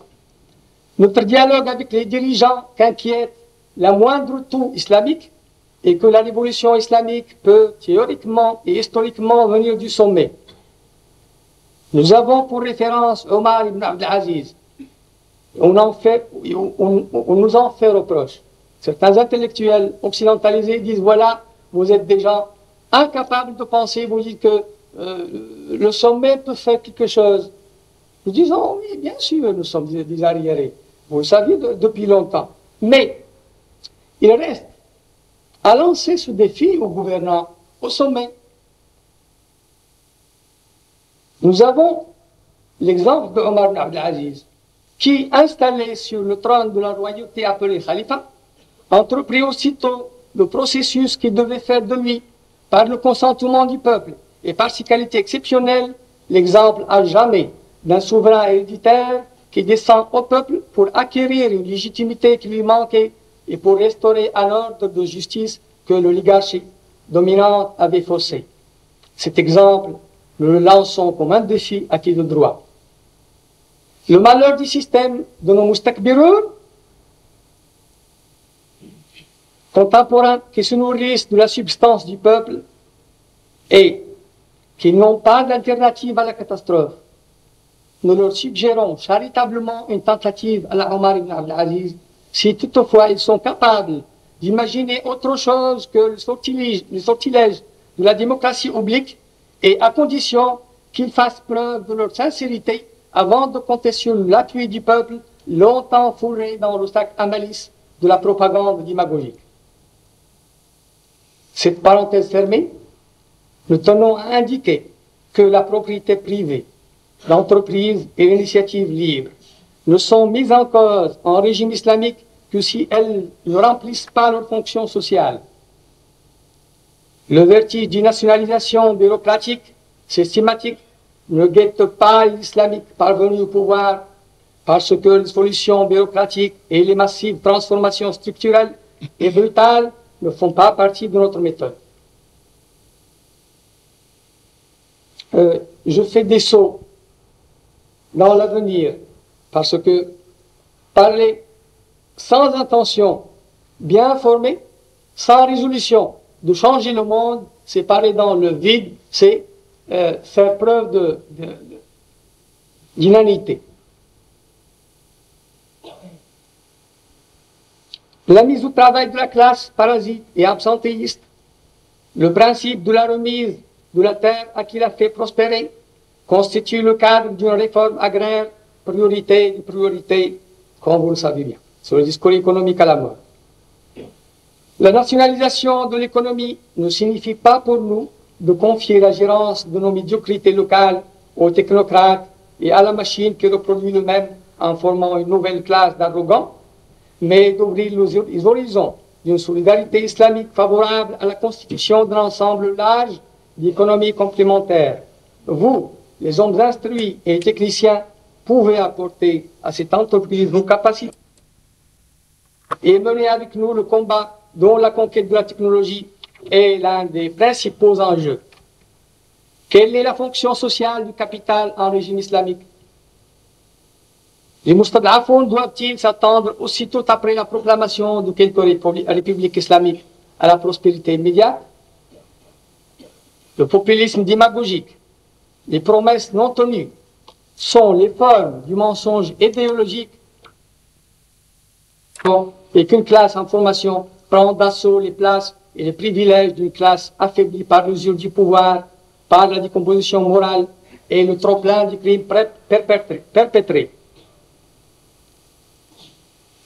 Notre dialogue avec les dirigeants qu'inquiète la moindre toux islamique et que la révolution islamique peut théoriquement et historiquement venir du sommet. Nous avons pour référence Omar ibn Abdelaziz. On nous en fait reproche. Certains intellectuels occidentalisés disent voilà, vous êtes des gens incapables de penser, vous dites que le sommet peut faire quelque chose. Nous disons oui, bien sûr, nous sommes des arriérés. Vous le saviez depuis longtemps. Mais il reste à lancer ce défi aux gouvernants, au sommet. Nous avons l'exemple de Omar ibn Abdelaziz, qui, installé sur le trône de la royauté appelée Khalifa, entreprit aussitôt le processus qui devait faire de lui, par le consentement du peuple et par ses qualités exceptionnelles, l'exemple à jamais d'un souverain héréditaire qui descend au peuple pour acquérir une légitimité qui lui manquait et pour restaurer un ordre de justice que l'oligarchie dominante avait faussé. Cet exemple, nous le lançons comme un défi acquis de droit. Le malheur du système de nos moustakbiroun contemporains qui se nourrissent de la substance du peuple et qui n'ont pas d'alternative à la catastrophe. Nous leur suggérons charitablement une tentative à la Omar ibn Abdelaziz, si toutefois ils sont capables d'imaginer autre chose que le sortilège de la démocratie oblique, et à condition qu'ils fassent preuve de leur sincérité avant de compter sur l'appui du peuple longtemps fourré dans le sac à malice de la propagande démagogique. Cette parenthèse fermée, nous tenons à indiquer que la propriété privée, l'entreprise et l'initiative libre ne sont mises en cause en régime islamique que si elles ne remplissent pas leur fonction sociale. Le vertige d'une nationalisation bureaucratique, systématique, ne guette pas l'islamique parvenu au pouvoir parce que les solutions bureaucratiques et les massives transformations structurelles et brutales ne font pas partie de notre méthode. Je fais des sauts dans l'avenir parce que parler sans intention, bien formée, sans résolution de changer le monde, c'est parler dans le vide, c'est faire preuve d'inanité. La mise au travail de la classe parasite et absentéiste, le principe de la remise de la terre à qui la fait prospérer, constitue le cadre d'une réforme agraire, priorité de priorité, comme vous le savez bien. Sur le discours économique à la mode. La nationalisation de l'économie ne signifie pas pour nous de confier la gérance de nos médiocrités locales aux technocrates et à la machine qui reproduit le même en formant une nouvelle classe d'arrogants, mais d'ouvrir les horizons d'une solidarité islamique favorable à la constitution d'un ensemble large d'économies complémentaires. Vous, les hommes instruits et techniciens, pouvez apporter à cette entreprise vos capacités et mener avec nous le combat dont la conquête de la technologie est l'un des principaux enjeux. Quelle est la fonction sociale du capital en régime islamique? Les moustad'afoun doivent-ils s'attendre aussitôt après la proclamation de quelque république islamique à la prospérité immédiate? Le populisme démagogique, les promesses non tenues sont les formes du mensonge idéologique et qu'une classe en formation prend d'assaut les places et les privilèges d'une classe affaiblie par l'usure du pouvoir, par la décomposition morale et le trop-plein du crime perpétré.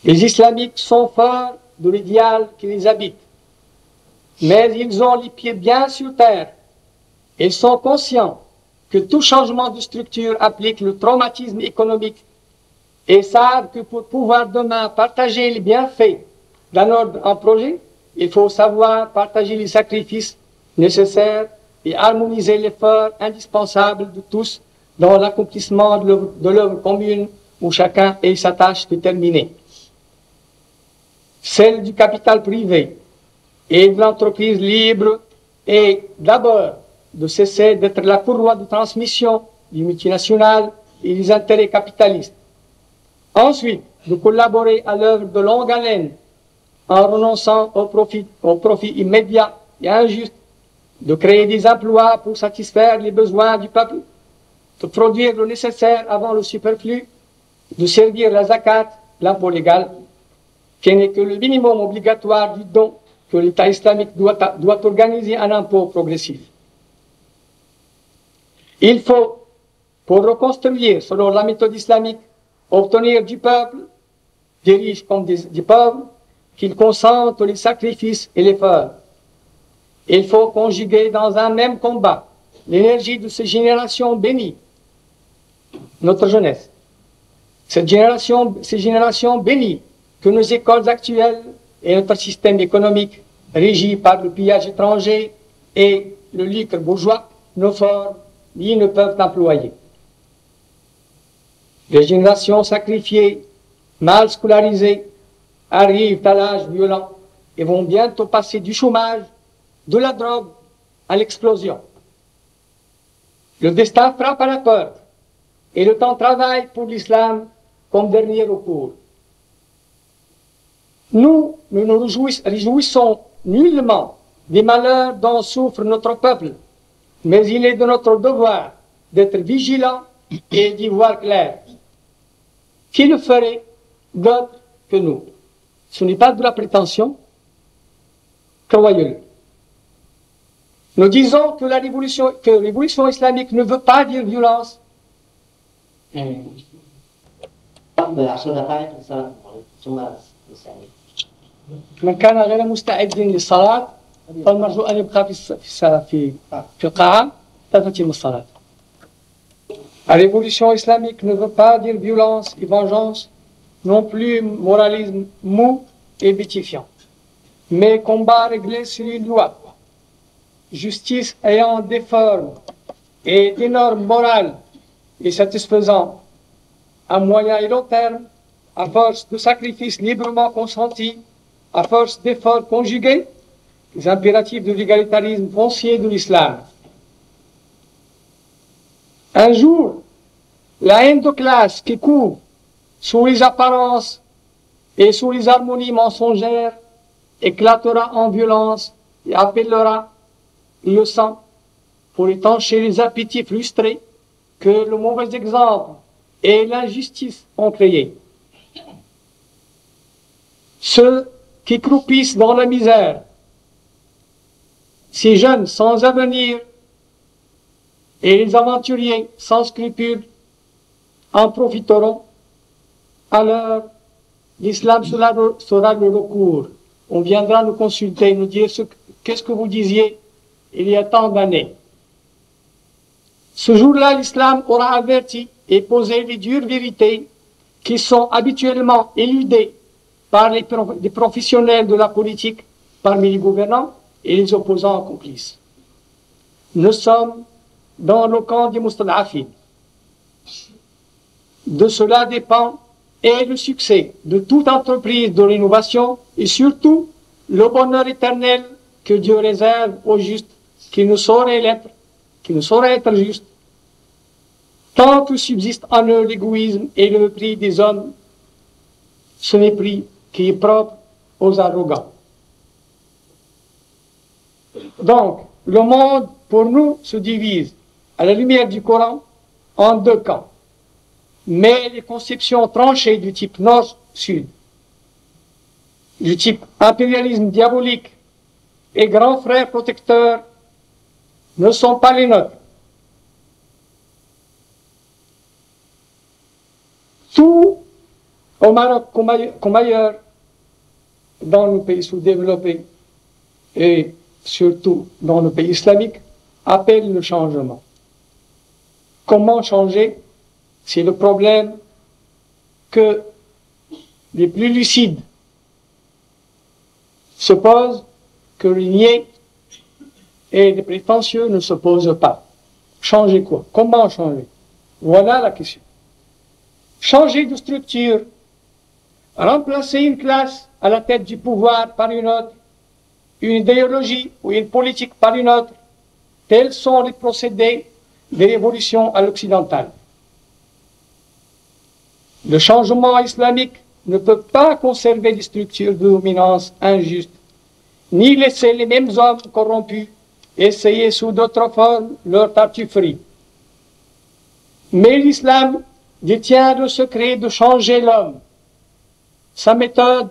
Les islamiques sont forts de l'idéal qui les habite, mais ils ont les pieds bien sur terre. Ils sont conscients que tout changement de structure implique le traumatisme économique et savent que pour pouvoir demain partager les bienfaits d'un ordre en projet, il faut savoir partager les sacrifices nécessaires et harmoniser l'effort indispensable de tous dans l'accomplissement de l'œuvre commune où chacun ait sa tâche déterminée. Celle du capital privé et de l'entreprise libre est d'abord de cesser d'être la courroie de transmission du multinational et des intérêts capitalistes. Ensuite, de collaborer à l'œuvre de longue haleine en renonçant au profit immédiat et injuste, de créer des emplois pour satisfaire les besoins du peuple, de produire le nécessaire avant le superflu, de servir la zakat, l'impôt légal, qui n'est que le minimum obligatoire du don que l'État islamique doit organiser un impôt progressif. Il faut, pour reconstruire selon la méthode islamique, obtenir du peuple, des riches comme des pauvres, qu'ils consentent les sacrifices et l'effort. Il faut conjuguer dans un même combat l'énergie de ces générations bénies, notre jeunesse. Ces générations bénies que nos écoles actuelles et notre système économique régi par le pillage étranger et le lucre bourgeois ne forment ni ne peuvent employer. Les générations sacrifiées, mal scolarisées, arrivent à l'âge violent et vont bientôt passer du chômage, de la drogue, à l'explosion. Le destin frappe à la porte et le temps travaille pour l'islam comme dernier recours. Nous ne nous réjouissons nullement des malheurs dont souffre notre peuple, mais il est de notre devoir d'être vigilants et d'y voir clair. Qui le ferait d'autre que nous? Ce n'est pas de la prétention, croyez-le. Nous disons que la révolution islamique ne veut pas dire violence. من كان غير مستعد للصلاة فالمرجو أن يبقى في القاعة تتم الصلاة. La révolution islamique ne veut pas dire violence et vengeance, non plus moralisme mou et bétifiant, mais combat réglé sur une loi, justice ayant des formes et des normes morales et satisfaisant à moyen et long terme, à force de sacrifices librement consentis, à force d'efforts conjugués, les impératifs de l'égalitarisme foncier de l'islam. Un jour, la haine de classe qui couvre sous les apparences et sous les harmonies mensongères éclatera en violence et appellera le sang pour étancher les appétits frustrés que le mauvais exemple et l'injustice ont créés. Ceux qui croupissent dans la misère, ces jeunes sans avenir et les aventuriers sans scrupules en profiteront. Alors, l'islam sera le recours. On viendra nous consulter, nous dire qu'est-ce que vous disiez il y a tant d'années. Ce jour-là, l'islam aura averti et posé les dures vérités qui sont habituellement éludées par les professionnels de la politique parmi les gouvernants et les opposants complices. Nous sommes dans le camp des mustad'afin. De cela dépend et le succès de toute entreprise de rénovation et surtout le bonheur éternel que Dieu réserve aux justes qui ne sauraient être justes, tant que subsiste en eux l'égoïsme et le mépris des hommes, ce mépris qui est propre aux arrogants. Donc, le monde, pour nous, se divise, à la lumière du Coran, en deux camps. Mais les conceptions tranchées du type nord-sud, du type impérialisme diabolique et grand frère protecteur ne sont pas les nôtres. Tout au Maroc comme ailleurs, dans nos pays sous-développés et surtout dans nos pays islamiques, appellent le changement. Comment changer? C'est le problème que les plus lucides se posent, que les niais et les prétentieux ne se posent pas. Changer quoi? Comment changer? Voilà la question. Changer de structure, remplacer une classe à la tête du pouvoir par une autre, une idéologie ou une politique par une autre, tels sont les procédés des révolutions à l'occidentale. Le changement islamique ne peut pas conserver des structures de dominance injustes, ni laisser les mêmes hommes corrompus essayer sous d'autres formes leur tartufferie. Mais l'islam détient le secret de changer l'homme. Sa méthode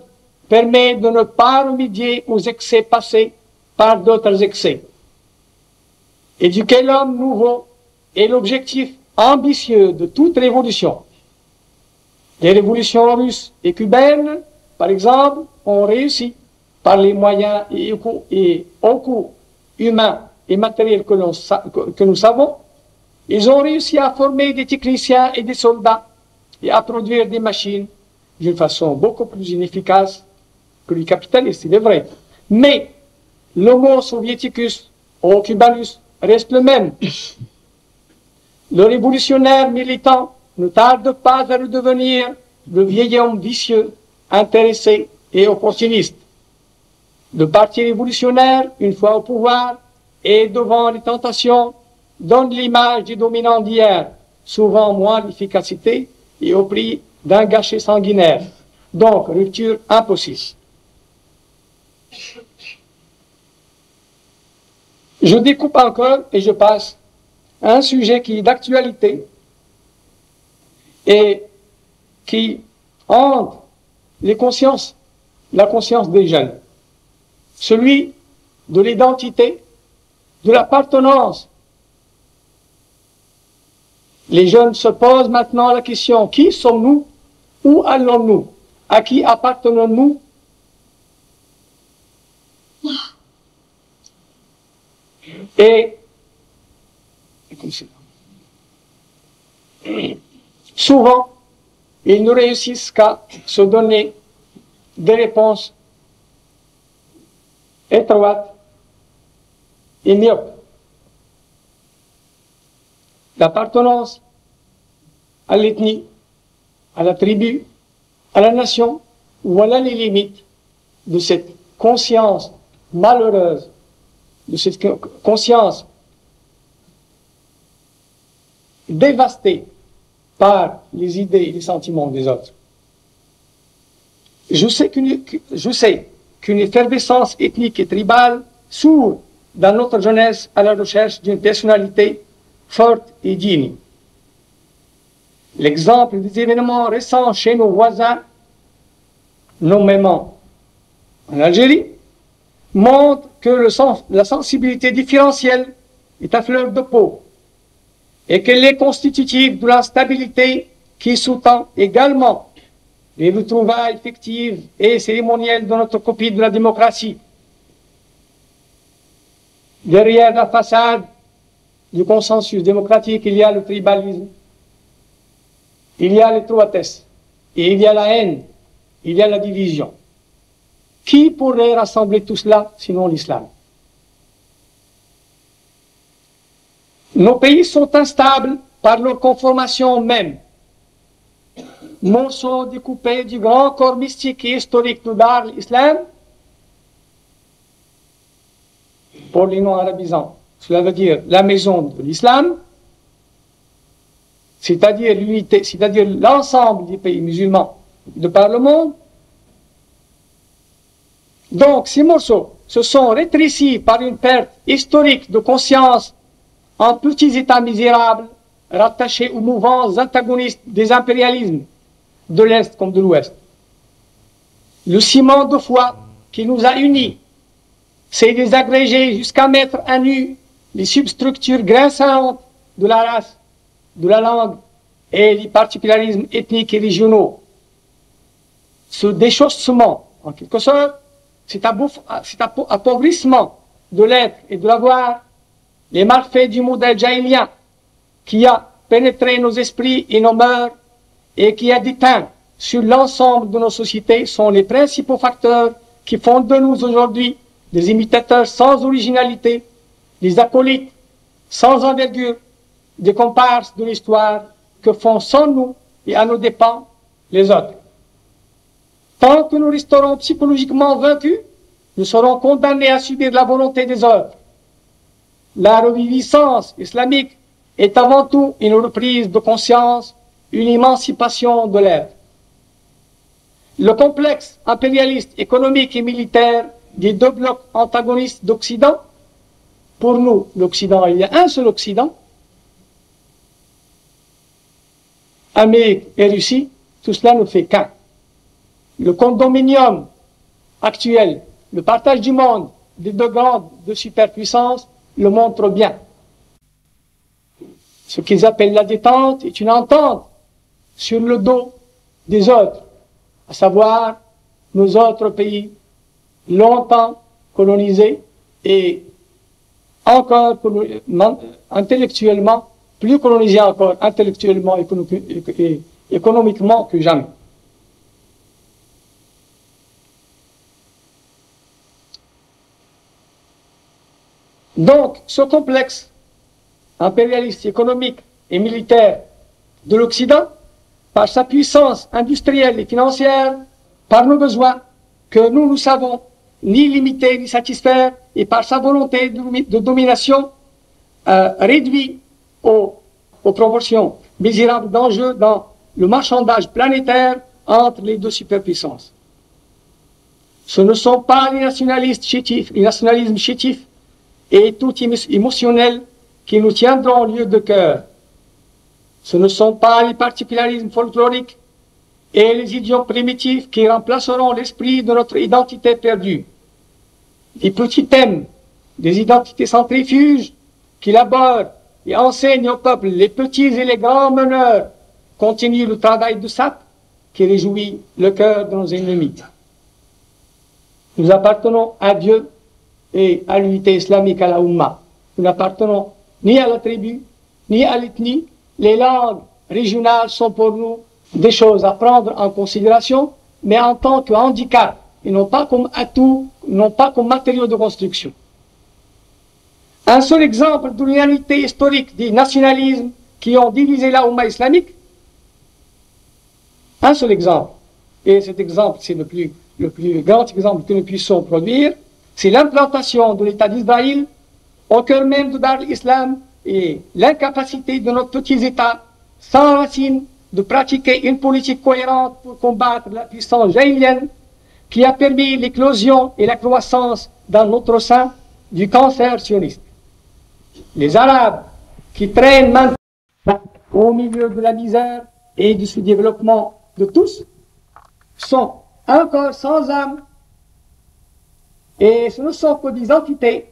permet de ne pas remédier aux excès passés par d'autres excès. Éduquer l'homme nouveau est l'objectif ambitieux de toute révolution. Les révolutions russes et cubaines, par exemple, ont réussi par les moyens et au coût humain et matériel que nous savons. Ils ont réussi à former des techniciens et des soldats et à produire des machines d'une façon beaucoup plus inefficace que les capitalistes, il est vrai. Mais l'homo soviéticus ou cubanus reste le même. Le révolutionnaire militant ne tarde pas à redevenir le vieil homme vicieux, intéressé et opportuniste. Le parti révolutionnaire, une fois au pouvoir et devant les tentations, donne l'image du dominant d'hier, souvent moins d'efficacité et au prix d'un gâchis sanguinaire. Donc, rupture impossible. Je découpe encore et je passe à un sujet qui est d'actualité et qui hante la conscience des jeunes. Celui de l'identité, de l'appartenance. Les jeunes se posent maintenant la question, qui sommes-nous? Où allons-nous? À qui appartenons-nous? Et souvent, ils ne réussissent qu'à se donner des réponses étroites et myopes. L'appartenance à l'ethnie, à la tribu, à la nation, voilà les limites de cette conscience malheureuse, de cette conscience dévastée par les idées et les sentiments des autres. Je sais qu'une effervescence ethnique et tribale s'ouvre dans notre jeunesse à la recherche d'une personnalité forte et digne. L'exemple des événements récents chez nos voisins, nommément en Algérie, montre que la sensibilité différentielle est à fleur de peau et qu'elle est constitutive de la stabilité qui sous-tend également les retrouvailles effectives et cérémonielles de notre copie de la démocratie. Derrière la façade du consensus démocratique, il y a le tribalisme, il y a l'étroitesse, et il y a la haine, il y a la division. Qui pourrait rassembler tout cela sinon l'islam? Nos pays sont instables par leur conformation même. Morceaux découpés du grand corps mystique et historique de Dar l'islam, pour les non-arabisants, cela veut dire la maison de l'islam, c'est-à-dire l'unité, c'est-à-dire l'ensemble des pays musulmans de par le monde. Donc, ces morceaux se sont rétrécis par une perte historique de conscience en petits États misérables, rattachés aux mouvances antagonistes des impérialismes, de l'Est comme de l'Ouest. Le ciment de foi qui nous a unis s'est désagrégé jusqu'à mettre à nu les substructures grinçantes de la race, de la langue et les particularismes ethniques et régionaux. ce déchaussement, en quelque sorte, cet appauvrissement de l'être et de l'avoir, les malfaits du modèle jaïlien qui a pénétré nos esprits et nos mœurs et qui a déteint sur l'ensemble de nos sociétés sont les principaux facteurs qui font de nous aujourd'hui des imitateurs sans originalité, des acolytes sans envergure, des comparses de l'histoire que font sans nous et à nos dépens les autres. Tant que nous resterons psychologiquement vaincus, nous serons condamnés à subir la volonté des autres. La reviviscence islamique est avant tout une reprise de conscience, une émancipation de l'être. Le complexe impérialiste économique et militaire des deux blocs antagonistes d'Occident, pour nous, l'Occident, il y a un seul Occident, Amérique et Russie, tout cela ne fait qu'un. Le condominium actuel, le partage du monde des deux grandes superpuissances le montre bien. Ce qu'ils appellent la détente est une entente sur le dos des autres, à savoir nos autres pays longtemps colonisés et encore intellectuellement, plus colonisés encore intellectuellement et économiquement que jamais. Donc, ce complexe impérialiste, économique et militaire de l'Occident, par sa puissance industrielle et financière, par nos besoins que nous savons ni limiter ni satisfaire, et par sa volonté de domination, réduit aux proportions misérables d'enjeux dans le marchandage planétaire entre les deux superpuissances. Ce ne sont pas les nationalistes chétifs, les nationalismes chétifs et tout émotionnels qui nous tiendront lieu de cœur. Ce ne sont pas les particularismes folkloriques et les idiomes primitifs qui remplaceront l'esprit de notre identité perdue. Les petits thèmes des identités centrifuges qui élaborent et enseignent au peuple les petits et les grands meneurs continuent le travail de sape qui réjouit le cœur de nos ennemis. Nous appartenons à Dieu et à l'unité islamique, à la Ummah. Nous n'appartenons ni à la tribu, ni à l'ethnie. Les langues régionales sont pour nous des choses à prendre en considération, mais en tant que handicap, et non pas comme atout, non pas comme matériau de construction. Un seul exemple de l'unité historique des nationalismes qui ont divisé la Oumma islamique, un seul exemple, et cet exemple c'est le plus grand exemple que nous puissions produire, c'est l'implantation de l'État d'Israël au cœur même de Dar al-Islam et l'incapacité de nos petits États sans racines de pratiquer une politique cohérente pour combattre la puissance jaïlienne qui a permis l'éclosion et la croissance dans notre sein du cancer sioniste. Les Arabes qui traînent maintenant au milieu de la misère et du sous-développement de tous sont encore sans âme et ce ne sont que des entités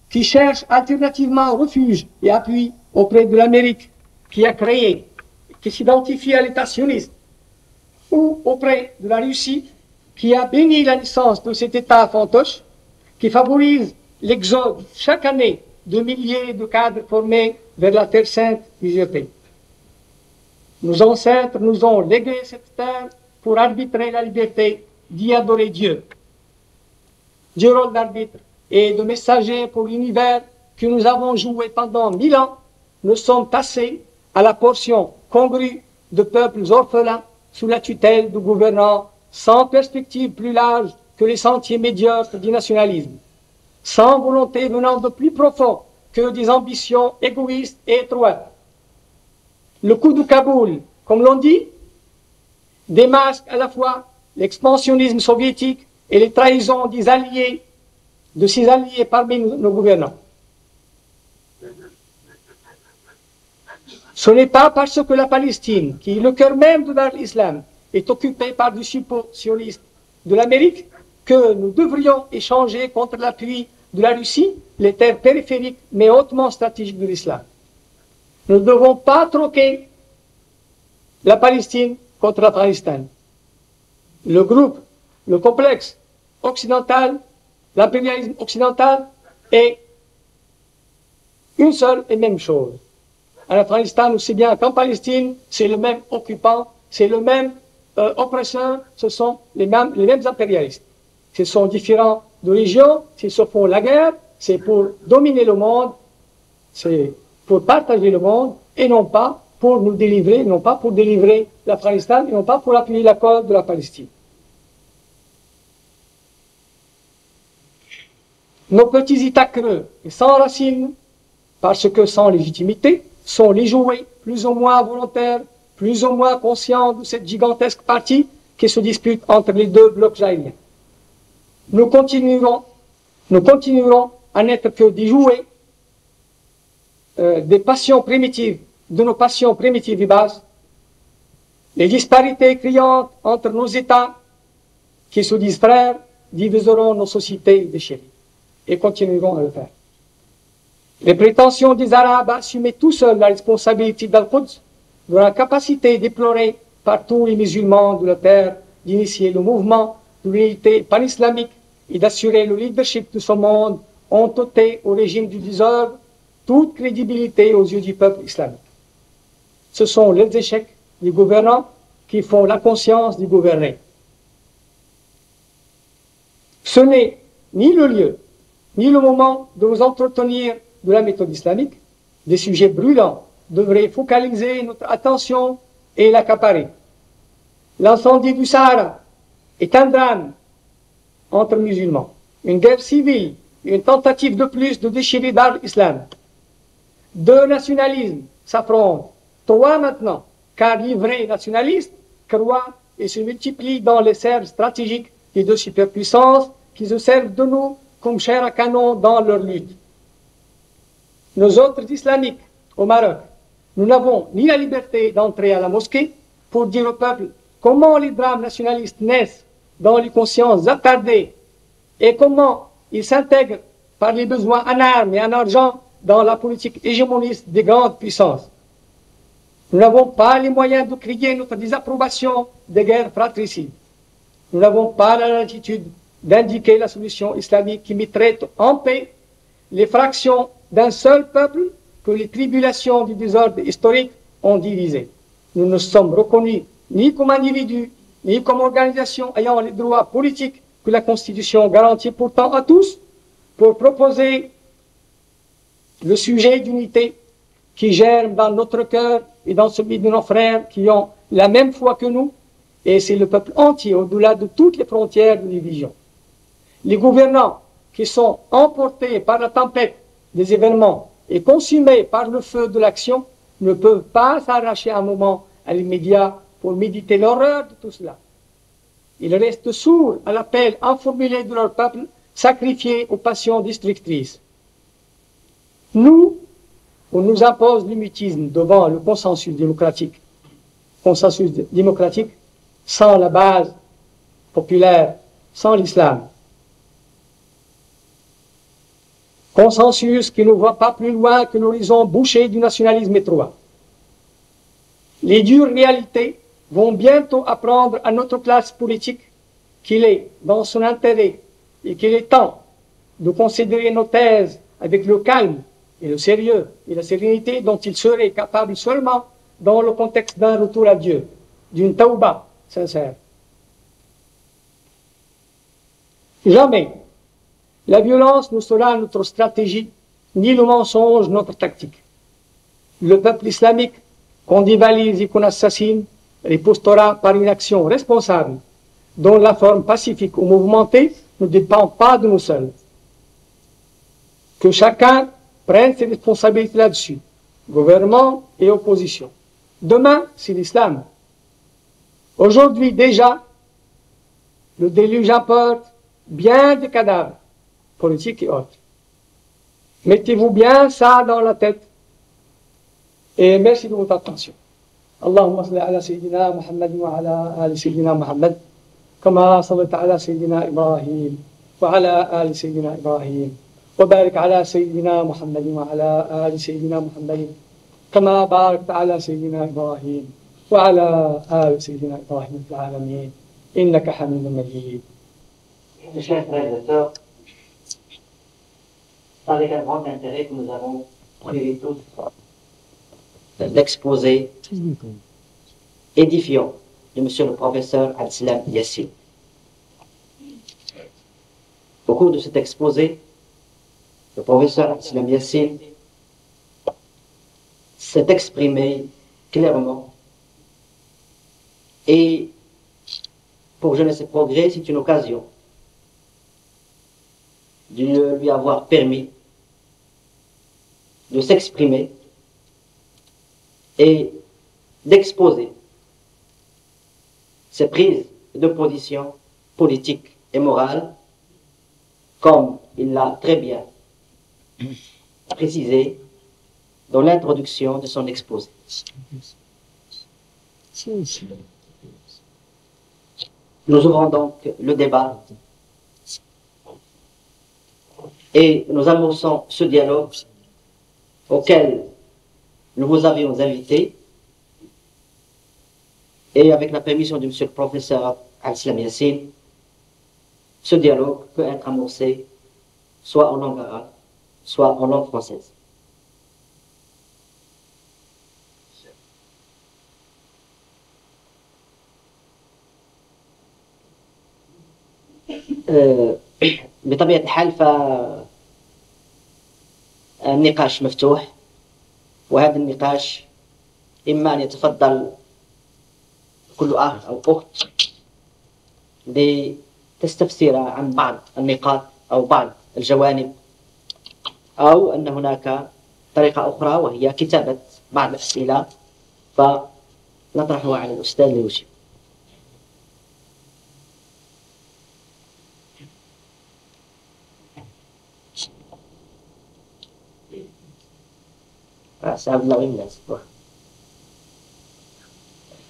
qui cherchent alternativement refuge et appui auprès de l'Amérique qui a créé, qui s'identifie à l'État sioniste, ou auprès de la Russie qui a béni la naissance de cet État fantoche qui favorise l'exode chaque année de milliers de cadres formés vers la Terre Sainte usurpée. Nos ancêtres nous ont légué cette terre pour arbitrer la liberté d'y adorer Dieu. Du rôle d'arbitre et de messager pour l'univers que nous avons joué pendant 1000 ans, nous sommes passés à la portion congrue de peuples orphelins sous la tutelle de gouvernants sans perspective plus large que les sentiers médiocres du nationalisme, sans volonté venant de plus profond que des ambitions égoïstes et étroites. Le coup de Kaboul, comme l'on dit, démasque à la fois l'expansionnisme soviétique et les trahisons des alliés, de ses alliés parmi nos gouvernants. Ce n'est pas parce que la Palestine, qui est le cœur même de l'islam, est occupée par des suppôts sionistes de l'Amérique, que nous devrions échanger contre l'appui de la Russie les terres périphériques mais hautement stratégiques de l'islam. Nous ne devons pas troquer la Palestine contre la Palestine. le groupe, le complexe occidental, l'impérialisme occidental est une seule et même chose. En Afghanistan, aussi bien qu'en Palestine, c'est le même occupant, c'est le même oppresseur, ce sont les mêmes impérialistes. Ce sont différents de régions, s'ils se font la guerre, c'est pour dominer le monde, c'est pour partager le monde, et non pas pour nous délivrer, non pas pour délivrer l'Afghanistan, et non pas pour appuyer la cause de la Palestine. Nos petits États creux et sans racines, parce que sans légitimité, sont les jouets plus ou moins volontaires, plus ou moins conscients de cette gigantesque partie qui se dispute entre les deux blocs aériens. Nous continuerons à n'être que des jouets des passions primitives, de nos passions primitives et basses, les disparités criantes entre nos États qui se disent frères diviseront nos sociétés déchirées et continueront à le faire. Les prétentions des Arabes à assumer tout seuls la responsabilité d'Al-Quds, de la capacité déplorée par tous les musulmans de la terre d'initier le mouvement de l'unité pan-islamique et d'assurer le leadership de ce monde, ont ôté au régime du désordre toute crédibilité aux yeux du peuple islamique. Ce sont les échecs des gouvernants qui font la conscience des gouvernés. Ce n'est ni le lieu, ni le moment de nous entretenir de la méthode islamique. Des sujets brûlants devraient focaliser notre attention et l'accaparer. L'incendie du Sahara est un drame entre musulmans, une guerre civile, une tentative de plus de déchirer Dar l'Islam. Deux nationalismes s'affrontent, trois maintenant, car les vrais nationalistes croient et se multiplient dans les cercles stratégiques des deux superpuissances qui se servent de nous comme chair à canon dans leur lutte. Nos autres islamiques au Maroc, nous n'avons ni la liberté d'entrer à la mosquée pour dire au peuple comment les drames nationalistes naissent dans les consciences attardées et comment ils s'intègrent par les besoins en armes et en argent dans la politique hégémoniste des grandes puissances. Nous n'avons pas les moyens de crier notre désapprobation des guerres fratricides. Nous n'avons pas la latitude d'indiquer la solution islamique qui mettrait en paix les fractions d'un seul peuple que les tribulations du désordre historique ont divisé. Nous ne sommes reconnus ni comme individus, ni comme organisation ayant les droits politiques que la Constitution garantit pourtant à tous, pour proposer le sujet d'unité qui germe dans notre cœur et dans celui de nos frères qui ont la même foi que nous, et c'est le peuple entier au-delà de toutes les frontières de division. Les gouvernants qui sont emportés par la tempête des événements et consumés par le feu de l'action ne peuvent pas s'arracher un moment à l'immédiat pour méditer l'horreur de tout cela. Ils restent sourds à l'appel informulé de leur peuple sacrifié aux passions destructrices. Nous, on nous impose le mutisme devant le consensus démocratique sans la base populaire, sans l'islam. Consensus qui ne voit pas plus loin que l'horizon bouché du nationalisme étroit. Les dures réalités vont bientôt apprendre à notre classe politique qu'il est dans son intérêt et qu'il est temps de considérer nos thèses avec le calme et le sérieux et la sérénité dont il serait capable seulement dans le contexte d'un retour à Dieu, d'une tauba sincère. Jamais la violence ne sera notre stratégie, ni le mensonge notre tactique. Le peuple islamique, qu'on divalise et qu'on assassine, ripostera par une action responsable, dont la forme pacifique ou mouvementée ne dépend pas de nous seuls. Que chacun prenne ses responsabilités là-dessus, gouvernement et opposition. Demain, c'est l'islam. Aujourd'hui déjà, le déluge apporte bien des cadavres, politiques et autres. Mettez-vous bien ça dans la tête. Et merci de votre attention. Allahumma salli ala Sayyidina Muhammad wa ala ali Sayyidina Muhammad kama sallaita ala Sayyidina Ibrahim wa ala ali Sayyidina Ibrahim wa barik ala Sayyidina Muhammad wa ala ali Sayyidina Muhammad kama barakta ala Sayyidina Ibrahim wa ala ali Sayyidina Ibrahim fil alamin إنك حميد مجيد. Mes chers frères et sœurs, avec un grand intérêt que nous avons suivi tous l'exposé édifiant de Monsieur le professeur Abdeslam Yassine. Au cours de cet exposé, le professeur Abdeslam Yassine s'est exprimé clairement et pour Jeunesse et Progrès, c'est une occasion de lui avoir permis de s'exprimer et d'exposer ses prises de position politique et morale, comme il l'a très bien précisé dans l'introduction de son exposé. Nous ouvrons donc le débat et nous amorçons ce dialogue auquel nous vous avions invité, et avec la permission de monsieur le professeur Abdeslam Yassine, ce dialogue peut être amorcé soit en langue arabe, soit en langue française. بطبيعة الحال فالنقاش مفتوح، وهذا النقاش إما أن يتفضل كل أخ أو أخت لتستفسر عن بعض النقاط أو بعض الجوانب، أو أن هناك طريقة أخرى وهي كتابة بعض الأسئلة فنطرحها على الأستاذ ليجيب. سأل الله الناس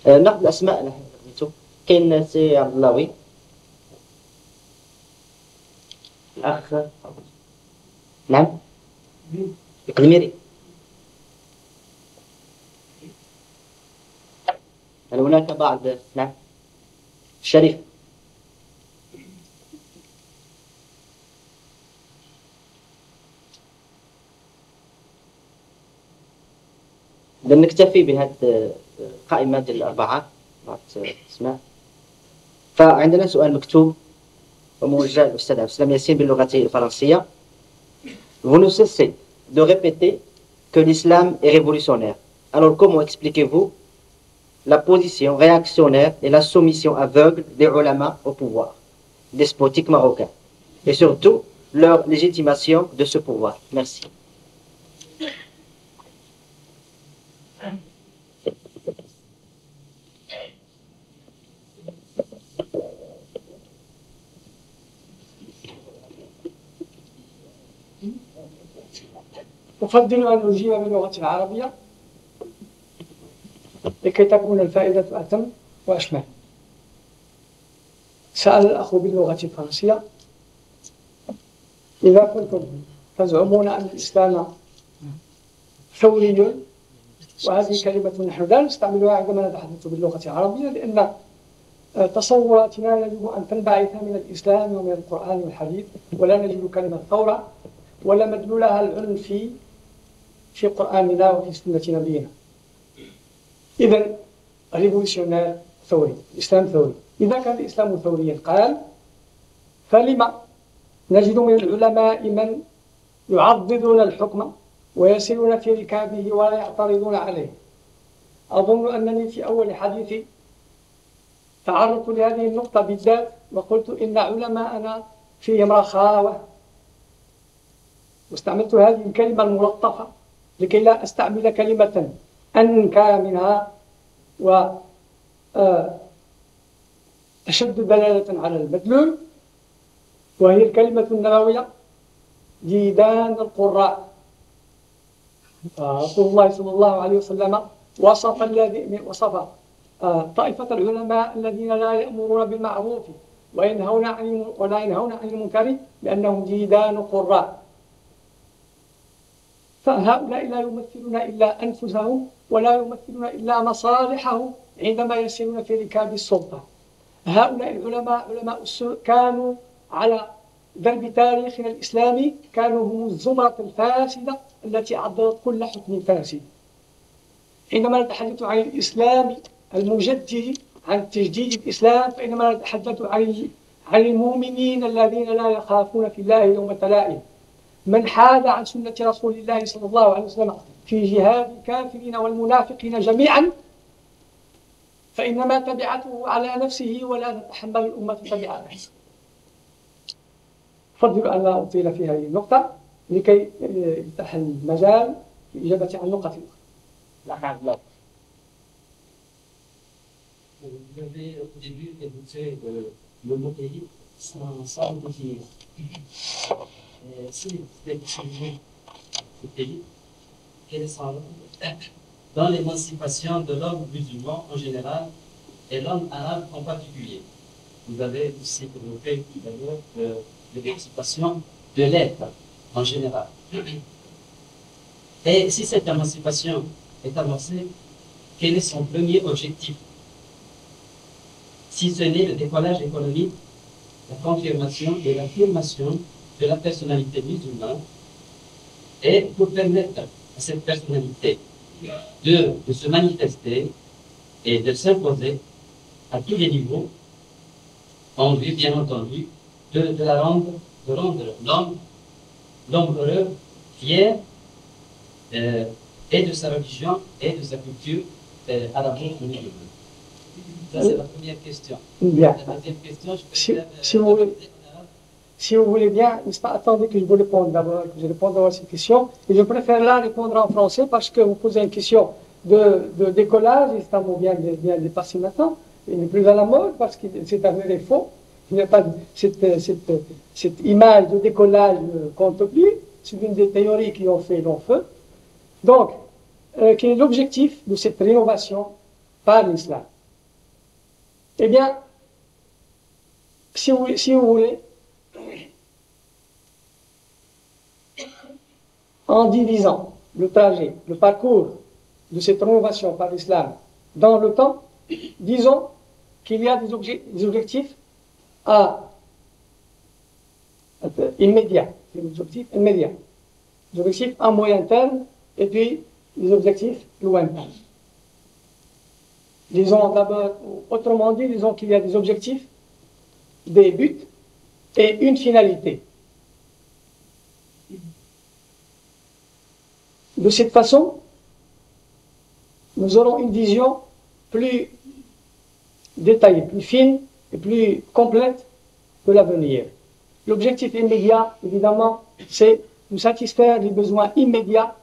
ناخذ الأسماء نحن كاين سي عبد اللهوي الأخ نعم القدميري. هل هناك بعض نعم الشريف لن نكتفي بهذه القائمة ديال الأربعة اسماء. فعندنا سؤال مكتوب وموجه للأستاذ Abdeslam Yassine باللغة الفرنسية. Vous ne cessez de répéter que l'islam est révolutionnaire. Alors comment expliquez-vous la position réactionnaire et la soumission aveugle des ulama au pouvoir despotique marocain et surtout leur légitimation de ce pouvoir? Merci. أفضل أن أجيب باللغة العربية لكي تكون الفائدة أتم وأشمل. سأل الأخ باللغة الفرنسية: إذا كنتم تزعمون أن الإسلام ثوري، وهذه كلمة نحن لا نستعملها عندما نتحدث باللغة العربية، لأن تصوراتنا يجب أن تنبعث من الإسلام ومن القرآن والحديث، ولا نجد كلمة ثورة ولا مدلولها العنف في قرآننا وفي سنة نبينا. إذن ريفوليسيونير ثوري، الإسلام ثوري. إذا كان الإسلام ثوريا قال فلما نجد من العلماء من يعضدون الحكم ويسيرون في ركابه ولا يعترضون عليه؟ أظن أنني في أول حديثي تعرضت لهذه النقطة بالذات وقلت إن علماءنا فيهم رخاوة، واستعملت هذه الكلمة الملطفة لكي لا أستعمل كلمة أنكى منها وأشد دلالة على المدلول، وهي الكلمة النبوية: ديدان القراء. رسول الله صلى الله عليه وسلم وصف طائفة العلماء الذين لا يأمرون بالمعروف ولا ينهون عن المنكر بأنهم ديدان قراء. فهؤلاء لا يمثلون إلا أنفسهم ولا يمثلون إلا مصالحهم عندما يسيرون في ركاب السلطة. هؤلاء العلماء علماء السوء كانوا على درب تاريخنا الإسلامي كانوا هم الزمرة الفاسدة التي عضدت كل حكم فاسد. حينما نتحدث عن الإسلام المجدد، عن تجديد الإسلام، فإنما نتحدث عن المؤمنين الذين لا يخافون في الله يومة لائم. من حاد عن سنة رسول الله صلى الله عليه وسلم في جهاد الكافرين والمنافقين جميعا فإنما تبعته على نفسه ولا تتحمل الأمة تبعته. أفضل أن لا أطيل في هذه النقطة لكي يفتح المجال للإجابة عن نقطة أخرى. Vous avez au début évoqué le monothéisme sans définir. Si vous définissez ce pays, quel est son rôle dans l'émancipation de l'homme musulman en général et l'homme arabe en particulier? Vous avez aussi évoqué d'ailleurs l'émancipation de l'être en général. Et si cette émancipation est avancée, quel est son premier objectif? Si ce n'est le décollage économique, la confirmation et l'affirmation de la personnalité musulmane, et pour permettre à cette personnalité de se manifester et de s'imposer à tous les niveaux, en vue bien entendu de rendre l'homme heureux, fier, et de sa religion et de sa culture arabo-musulmane. Ça, c'est la première question. Bien. La deuxième question, si vous voulez bien, n'est-ce pas, attendez que je vous réponde d'abord, à cette question. Et je préfère là répondre en français parce que vous posez une question de décollage, et c'est un mot bien dépassé maintenant. Il n'est plus à la mode parce que c'est avéré faux. Il n'y a pas cette image de décollage compte plus. C'est une des théories qui ont fait long feu. Donc, quel est l'objectif de cette rénovation par l'islam? Eh bien, si vous voulez, en divisant le trajet, le parcours de cette rénovation par l'islam dans le temps, disons qu'il y a des objectifs immédiats, des objectifs à moyen terme et puis des objectifs lointains. Disons d'abord, autrement dit, disons qu'il y a des objectifs, des buts et une finalité. De cette façon, nous aurons une vision plus détaillée, plus fine et plus complète de l'avenir. L'objectif immédiat, évidemment, c'est de satisfaire les besoins immédiats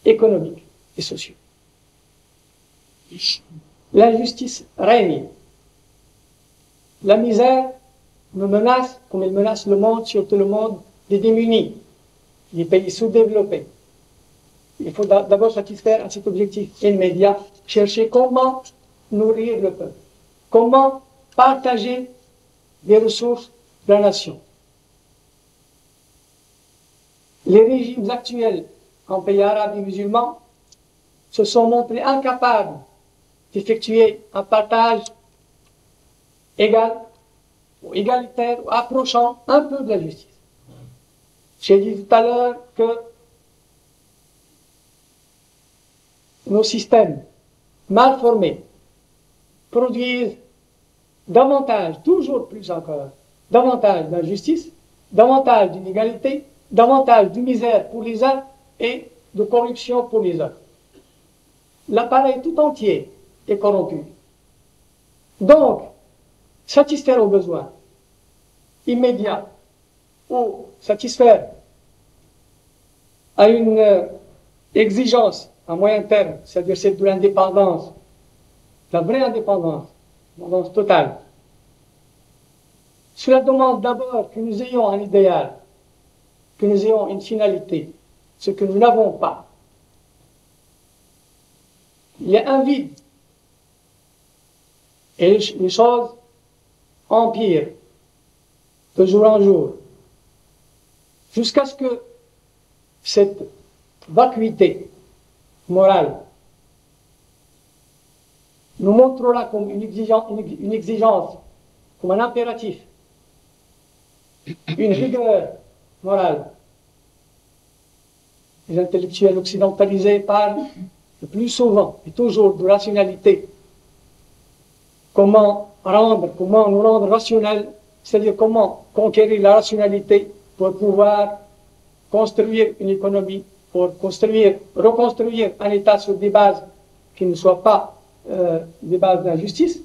économiques et sociaux. L'injustice règne. La misère me menace, comme elle menace le monde, surtout le monde des démunis, des pays sous-développés. Il faut d'abord satisfaire à cet objectif immédiat, chercher comment nourrir le peuple, comment partager les ressources de la nation. Les régimes actuels en pays arabes et musulmans se sont montrés incapables d'effectuer un partage égal ou égalitaire ou approchant un peu de la justice. J'ai dit tout à l'heure que nos systèmes mal formés produisent davantage, toujours plus encore, davantage d'injustice, davantage d'inégalité, davantage de misère pour les uns et de corruption pour les autres. L'appareil tout entier est corrompu. Donc, satisfaire aux besoins immédiats ou satisfaire à une exigence à moyen terme, c'est-à-dire celle de l'indépendance, la vraie indépendance totale. Cela demande d'abord que nous ayons un idéal, que nous ayons une finalité, ce que nous n'avons pas. Il y a un vide. Et les choses empirent de jour en jour, jusqu'à ce que cette vacuité morale nous montrons là comme une exigence, comme un impératif, une rigueur morale. Les intellectuels occidentalisés parlent le plus souvent et toujours de rationalité. Comment nous rendre rationnels, c'est-à-dire comment conquérir la rationalité pour pouvoir construire une économie, pour reconstruire un État sur des bases qui ne soient pas des bases d'injustice,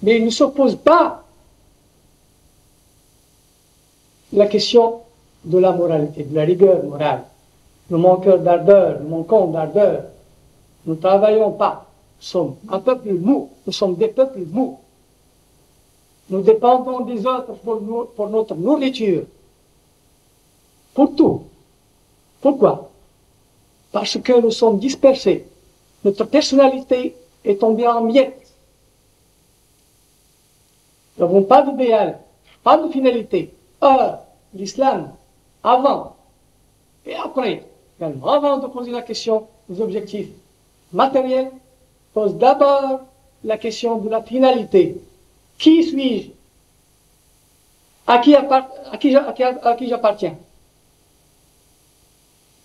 mais il ne s'oppose pas la question de la moralité, de la rigueur morale. Nous manquons d'ardeur, nous ne travaillons pas. Nous sommes un peuple mou, nous sommes des peuples mous. Nous dépendons des autres pour notre nourriture, pour tout. Pourquoi? Parce que nous sommes dispersés. Notre personnalité est tombée en miettes. Nous n'avons pas d'idéal, pas de finalité. Or, l'islam, avant et après, également, avant de poser la question des objectifs matériels, pose d'abord la question de la finalité. Qui suis-je? À qui j'appartiens?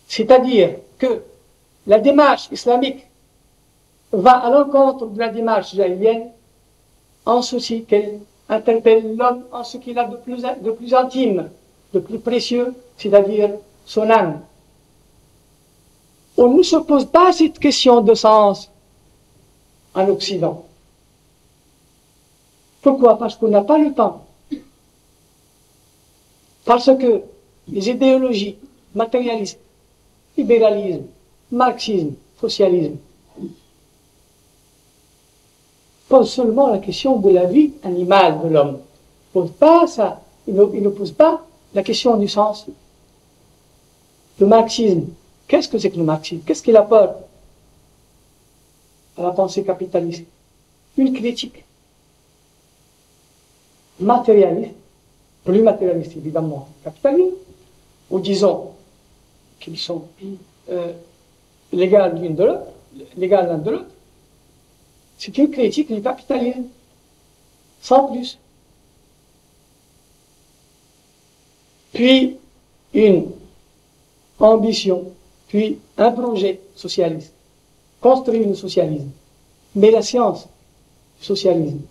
C'est-à-dire que la démarche islamique va à l'encontre de la démarche jaïlienne en ceci qu'elle interpelle l'homme en ce qu'il a de plus intime, de plus précieux, c'est-à-dire son âme. On ne se pose pas cette question de sens en Occident. Pourquoi? Parce qu'on n'a pas le temps. Parce que les idéologies matérialistes, libéralisme, marxisme, socialisme, posent seulement la question de la vie animale de l'homme. Ils ne posent pas ça. Ils ne posent pas la question du sens. Le marxisme, qu'est-ce que c'est que le marxisme? Qu'est-ce qu'il apporte à la pensée capitaliste? Une critique matérialiste, plus matérialiste évidemment, capitaliste, ou disons qu'ils sont légales l'un de l'autre. C'est une critique du capitalisme, sans plus. Puis une ambition, puis un projet socialiste, construire le socialisme. Mais la science du socialisme,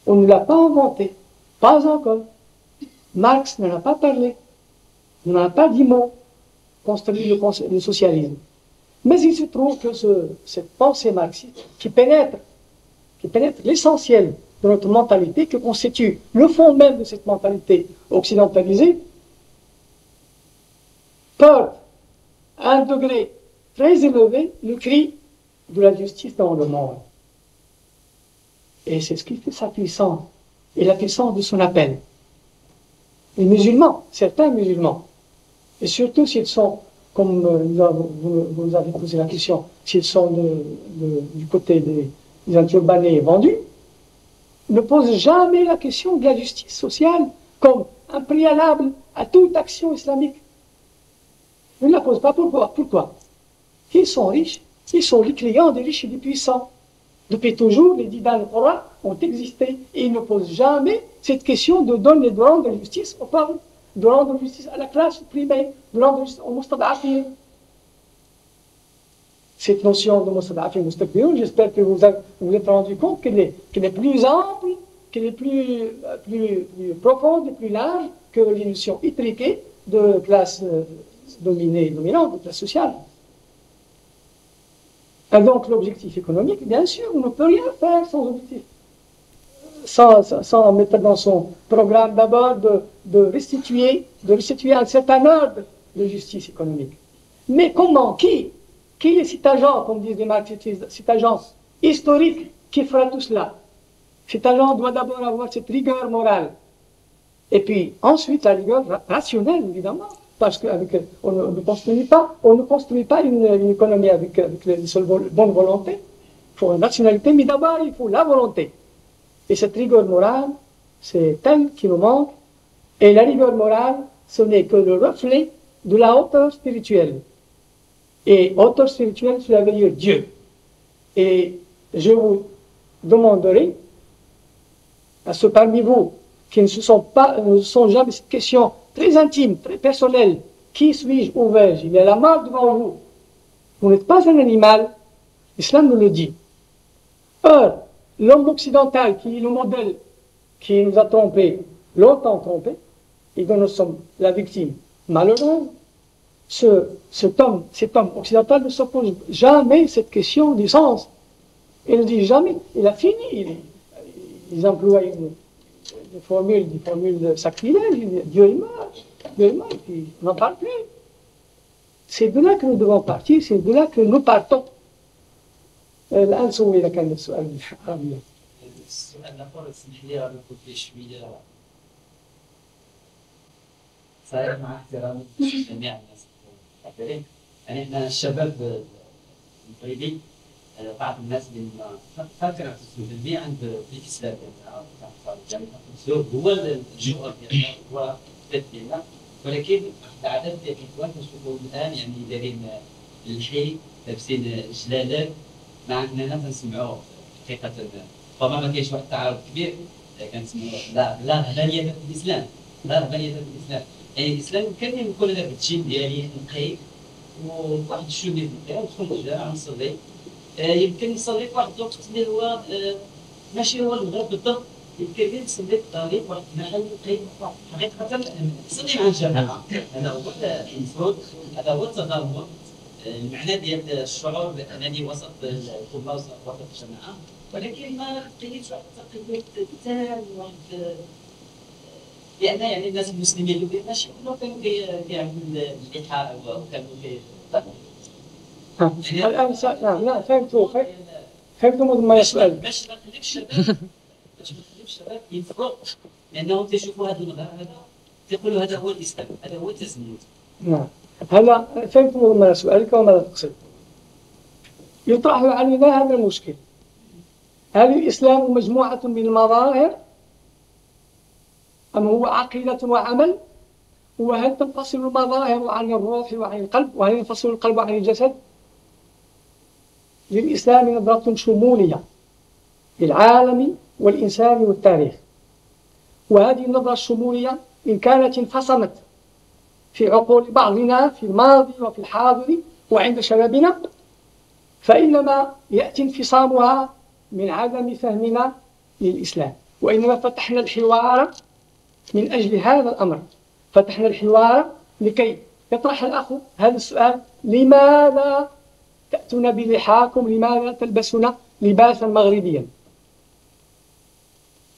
on ne l'a pas inventé, pas encore. Marx n'en a pas parlé, il n'en a pas dit mot, construire le socialisme. Mais il se trouve que cette pensée marxiste qui pénètre l'essentiel de notre mentalité, que constitue le fond même de cette mentalité occidentalisée, porte à un degré très élevé le cri de la justice dans le monde. Et c'est ce qui fait sa puissance, et la puissance de son appel. Les musulmans, certains musulmans, et surtout s'ils sont, comme vous nous avez posé la question, s'ils sont du côté des anti-urbanés vendus, ne posent jamais la question de la justice sociale comme un préalable à toute action islamique. Ils ne la posent pas. Pourquoi? Ils sont riches, ils sont les clients des riches et des puissants. Depuis toujours, les dix dans le Coran ont existé et ils ne posent jamais cette question de donner de rendre justice aux pauvres, de rendre justice à la classe opprimée, de rendre justice aux mustad'afin. Cette notion de mustad'afin, mustakbirun, j'espère que vous êtes rendu compte qu'elle est plus ample, qu'elle est plus profonde et plus large que les notions étriquées de classe dominée et dominante, de classe sociale. Et donc l'objectif économique, bien sûr, on ne peut rien faire sans objectif. Sans mettre dans son programme d'abord de restituer un certain ordre de justice économique. Mais comment? Qui est cet agent, comme disent les marxistes, cet agent historique qui fera tout cela? Cet agent doit d'abord avoir cette rigueur morale. Et puis ensuite la rigueur rationnelle, évidemment. Parce qu'on ne construit pas une économie avec les seules bonnes volontés. Il faut une nationalité, mais d'abord il faut la volonté. Et cette rigueur morale, c'est elle qui nous manque. Et la rigueur morale, ce n'est que le reflet de la hauteur spirituelle. Et hauteur spirituelle, cela veut dire Dieu. Et je vous demanderai à ceux parmi vous qui ne sont jamais cette question très intime, très personnelle, qui suis-je, où vais-je? Il y a la mort devant vous. Vous n'êtes pas un animal. L'islam nous le dit. Or, l'homme occidental qui est le modèle qui nous a trompés, longtemps trompés, et dont nous sommes la victime malheureuse, cet homme occidental ne s'oppose jamais à cette question du sens. Il ne dit jamais, il a fini. Ils emploient des formules sacrilèges. Dieu est mort, et puis on n'en parle plus. C'est de là que nous devons partir, c'est de là que nous partons. الآن سوي لك أنا السؤال العربي. السؤال الآخر اسمح لي نقول فيه شوية صحيح مع احترامي لجميع الناس الآخرين. يعني احنا الشباب المغربي بعض الناس اللي فاكر 90% عند الإسلام يعني هو الجوهر ديالنا هو الثبات ديالنا، ولكن العدد ديال الإخوان كنشوفوا الآن يعني دايرين اللحي لابسين جلالات مع اننا كنسمعوا حقيقه ربما ما كاينش واحد التعارض كبير كنسمعوا لا رهبانيه في الاسلام، لا رهبانيه في الاسلام. يعني الاسلام يمكن يكون هذاك التشين ديالي نقي وواحد الشومي في الدار ندخل للجامع نصلي، يمكن نصلي في واحد الوقت اللي هو ماشي هو المغرب بالضبط، يمكن نصلي في الطريق واحد المحل نقي حقيقه نصلي مع الجماعه. هذا هو المفروض، هذا هو التضامن، المعنى ديال الشعور بانني وسط الامه وسط الجماعه، ولكن ما لقيتش واحد التقييد تام واحد لان يعني الناس المسلمين اللي ماشي كلهم كانوا كيعملوا اللحى وكانوا الآن نعم فهمتوا ما يسأل. باش ما نخليكش الشباب ينفقوا لانهم تيشوفوا هذا المظهر هذا تيقولوا هذا هو الاسلام، هذا هو التزمت. نعم هلا فهمتوا ما سؤالك وماذا تقصد. يطرح علينا هذا المشكل: هل الإسلام مجموعة من المظاهر أم هو عقيدة وعمل؟ وهل تنفصل المظاهر عن الروح وعن القلب؟ وهل ينفصل القلب عن الجسد؟ للإسلام نظرة شمولية للعالم والإنسان والتاريخ، وهذه النظرة الشمولية إن كانت انفصمت في عقول بعضنا في الماضي وفي الحاضر وعند شبابنا، فإنما يأتي انفصامها من عدم فهمنا للإسلام. وإنما فتحنا الحوار من أجل هذا الأمر، فتحنا الحوار لكي يطرح الأخ هذا السؤال: لماذا تأتون بلحاكم؟ لماذا تلبسون لباسا مغربيا؟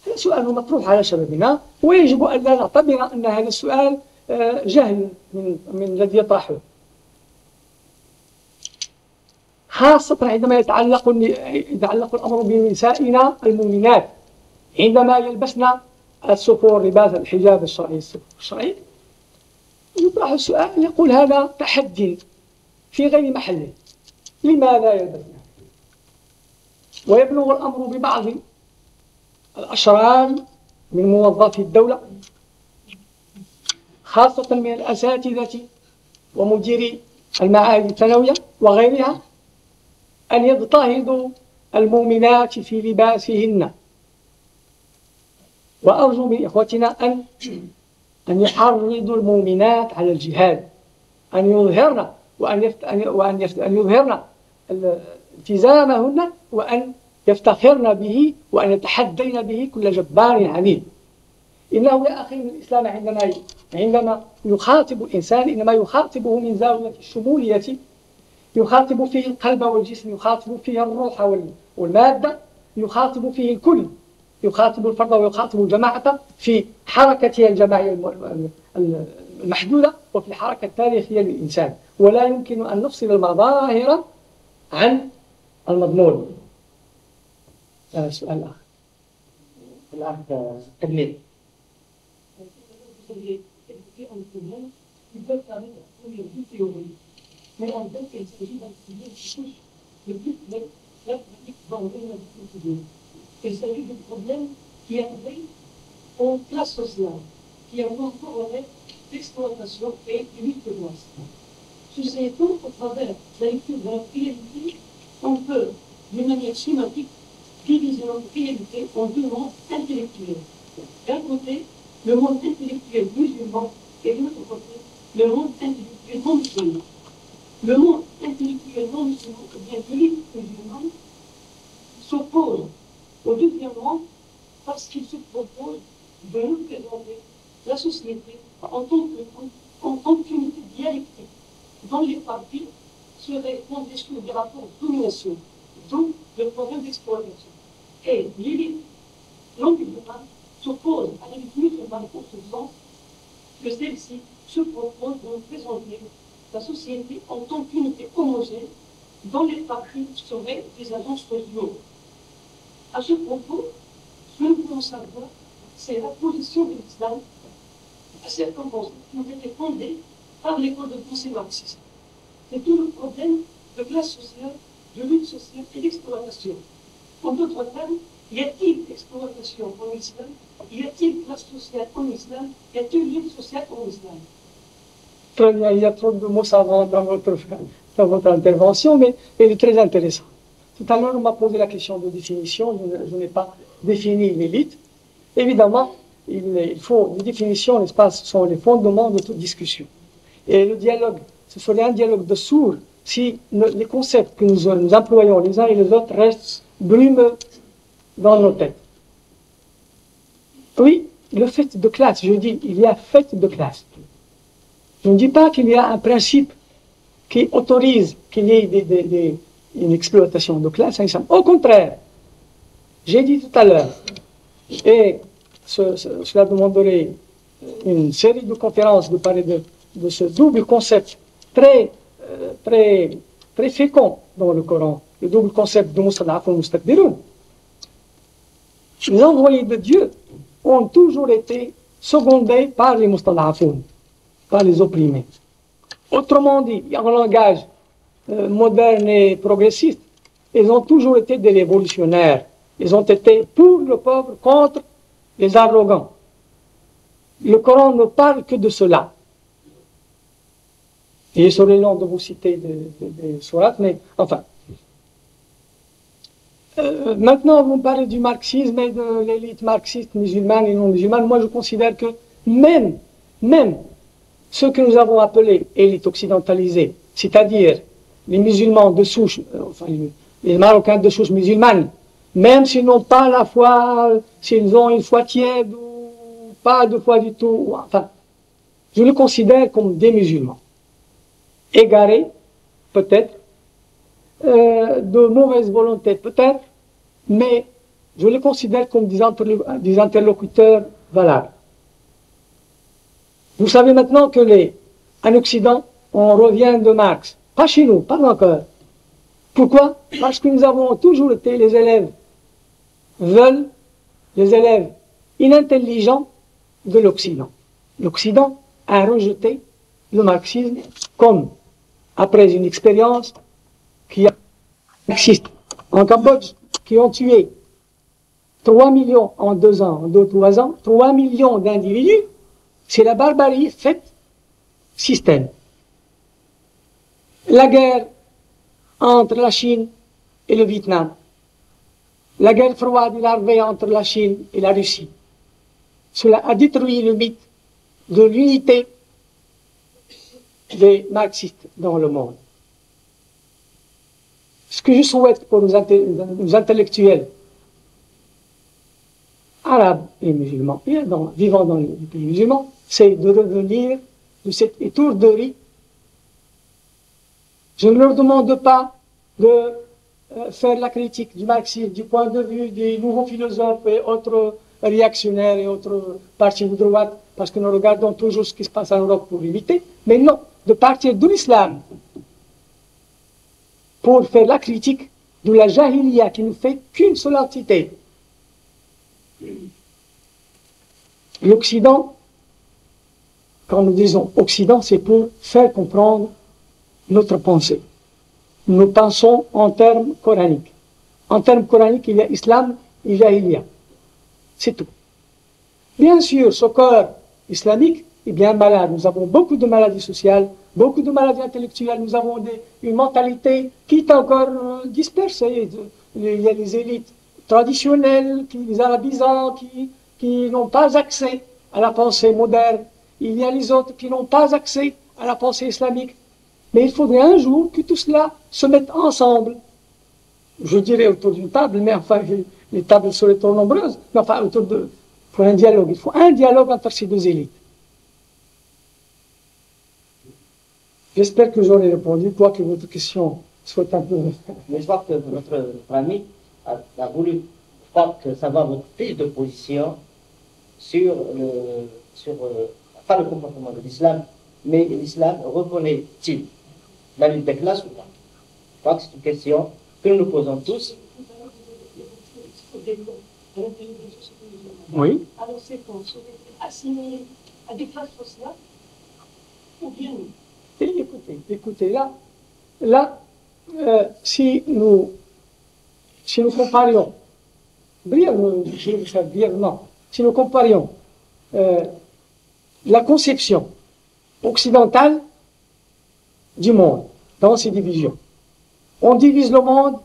هذا سؤال مطروح على شبابنا، ويجب أن لا نعتبر أن هذا السؤال جهل من الذي يطرحه، خاصة عندما يتعلق الأمر بنسائنا المؤمنات عندما يلبسن السفور، لباس الحجاب الشرعي يطرح السؤال، يقول هذا تحدي في غير محله، لماذا يلبسن؟ ويبلغ الأمر ببعض الأشرار من موظفي الدولة، خاصة من الأساتذة ومديري المعاهد الثانوية وغيرها، أن يضطهدوا المؤمنات في لباسهن. وأرجو من إخوتنا أن يحرضوا المؤمنات على الجهاد، أن يظهرن وأن يظهرن التزامهن، وأن يفتخرن به، وأن يتحدين به كل جبار عنيد. إنه يا أخي الإسلام عندما يخاطب الإنسان إنما يخاطبه من زاوية الشمولية، يخاطب فيه القلب والجسم، يخاطب فيه الروح والمادة، يخاطب فيه الكل، يخاطب الفرد ويخاطب الجماعة في حركتها الجماعية المحدودة وفي الحركة التاريخية للإنسان. ولا يمكن أن نفصل المظاهر عن المضمون. سؤال آخر. الأخ تكمل. Mais en fait, il s'agit d'un sujet qui touche le plus la pratique dans le il s'agit du problème qui arrive en classe sociale, qui a un problème d'exploitation et lutte de classe. Sur ces taux, au travers de la lecture de la priorité, on peut d'une manière schématique, diviser notre réalité en deux mondes intellectuels. D'un côté, le monde intellectuel musulman et de l'autre côté, le monde intellectuel non musulman. Le monde intellectuel non musulman, ou bien l'élite musulmane, s'oppose au deuxième monde parce qu'il se propose de nous présenter la société en tant qu'unité dialectique, dont les parties seraient fondées sur des rapports de domination, d'où le problème d'exploitation. Et l'élite non musulmane s'oppose à l'élite musulmane pour ce sens que celle-ci se propose de nous présenter la société en tant qu'unité homogène dont les parties seraient des agents sociaux. À ce propos, ce que nous voulons savoir, c'est la position de l'islam à certains concepts qui ont été fondés par l'école de pensée marxiste. C'est tout le problème de classe sociale, de lutte sociale et d'exploitation. En d'autres termes, y a-t-il exploitation en islam? Y a-t-il classe sociale en islam? Y a-t-il lutte sociale en islam? Très bien, il y a trop de mots savants dans votre intervention, mais elle est très intéressante. Tout à l'heure, on m'a posé la question de définition, je n'ai pas défini l'élite. Évidemment, il faut des définitions, n'est-ce pas, ce sont les fondements de toute discussion. Et le dialogue, ce serait un dialogue de sourds si les concepts que nous employons les uns et les autres restent brumeux dans nos têtes. Oui, le fait de classe, je dis, il y a fait de classe. Je ne dis pas qu'il y a un principe qui autorise qu'il y ait une exploitation de classe. Au contraire, j'ai dit tout à l'heure, et cela demanderait une série de conférences de parler de ce double concept très fécond dans le Coran, le double concept de Mustad'afun Mustakbirun. Les envoyés de Dieu ont toujours été secondés par les Mustad'afun, par les opprimés. Autrement dit, en langage moderne et progressiste, ils ont toujours été des révolutionnaires. Ils ont été pour le peuple, contre les arrogants. Le Coran ne parle que de cela. Et il serait long de vous citer des sourates, mais enfin. Maintenant, vous me parlez du marxisme et de l'élite marxiste musulmane et non musulmane. Moi, je considère que même ce que nous avons appelé élite occidentalisée, c'est-à-dire les musulmans de souche, enfin les Marocains de souche musulmane, même s'ils n'ont pas la foi, s'ils ont une foi tiède ou pas de foi du tout, enfin, je les considère comme des musulmans. Égarés, peut-être, de mauvaise volonté, peut-être, mais je les considère comme des interlocuteurs valables. Vous savez maintenant que en Occident, on revient de Marx. Pas chez nous, pas encore. Pourquoi? Parce que nous avons toujours été les élèves inintelligents de l'Occident. L'Occident a rejeté le marxisme comme, après une expérience qui existe en Cambodge, qui ont tué 3 millions en 2 ans, en 2-3 ans, 3 millions d'individus. C'est la barbarie faite système. La guerre entre la Chine et le Vietnam. La guerre froide et larvée entre la Chine et la Russie. Cela a détruit le mythe de l'unité des marxistes dans le monde. Ce que je souhaite pour nos intellectuels arabes et musulmans, vivant dans les pays musulmans, c'est de revenir de cette étourderie. Je ne leur demande pas de faire la critique du marxisme du point de vue des nouveaux philosophes et autres réactionnaires et autres partis de droite, parce que nous regardons toujours ce qui se passe en Europe pour imiter, mais non, de partir de l'islam pour faire la critique de la jahiliya qui ne fait qu'une seule entité. L'Occident, quand nous disons Occident, c'est pour faire comprendre notre pensée. Nous pensons en termes coraniques. En termes coraniques, il y a islam et jahiliya. C'est tout. Bien sûr, ce corps islamique est bien malade. Nous avons beaucoup de maladies sociales, beaucoup de maladies intellectuelles. Nous avons une mentalité qui est encore dispersée, il y a les élites traditionnelles, les arabisants qui n'ont pas accès à la pensée moderne. Il y a les autres qui n'ont pas accès à la pensée islamique. Mais il faudrait un jour que tout cela se mette ensemble. Je dirais autour d'une table, mais enfin, les tables seraient trop nombreuses. Mais enfin, pour un dialogue. Il faut un dialogue entre ces deux élites. J'espère que j'aurai répondu, quoique votre question soit un peu... Mais je vois que votre ami a voulu savoir votre prise de position sur pas le comportement de l'islam, mais l'islam reconnaît-il la lutte des classes ou pas? Je crois que c'est une question que nous nous posons tous. Oui. Alors ces forces sont assimilées à des classes sociales ou bien non? Écoutez, là, si nous comparions, si nous comparions la conception occidentale du monde dans ses divisions, on divise le monde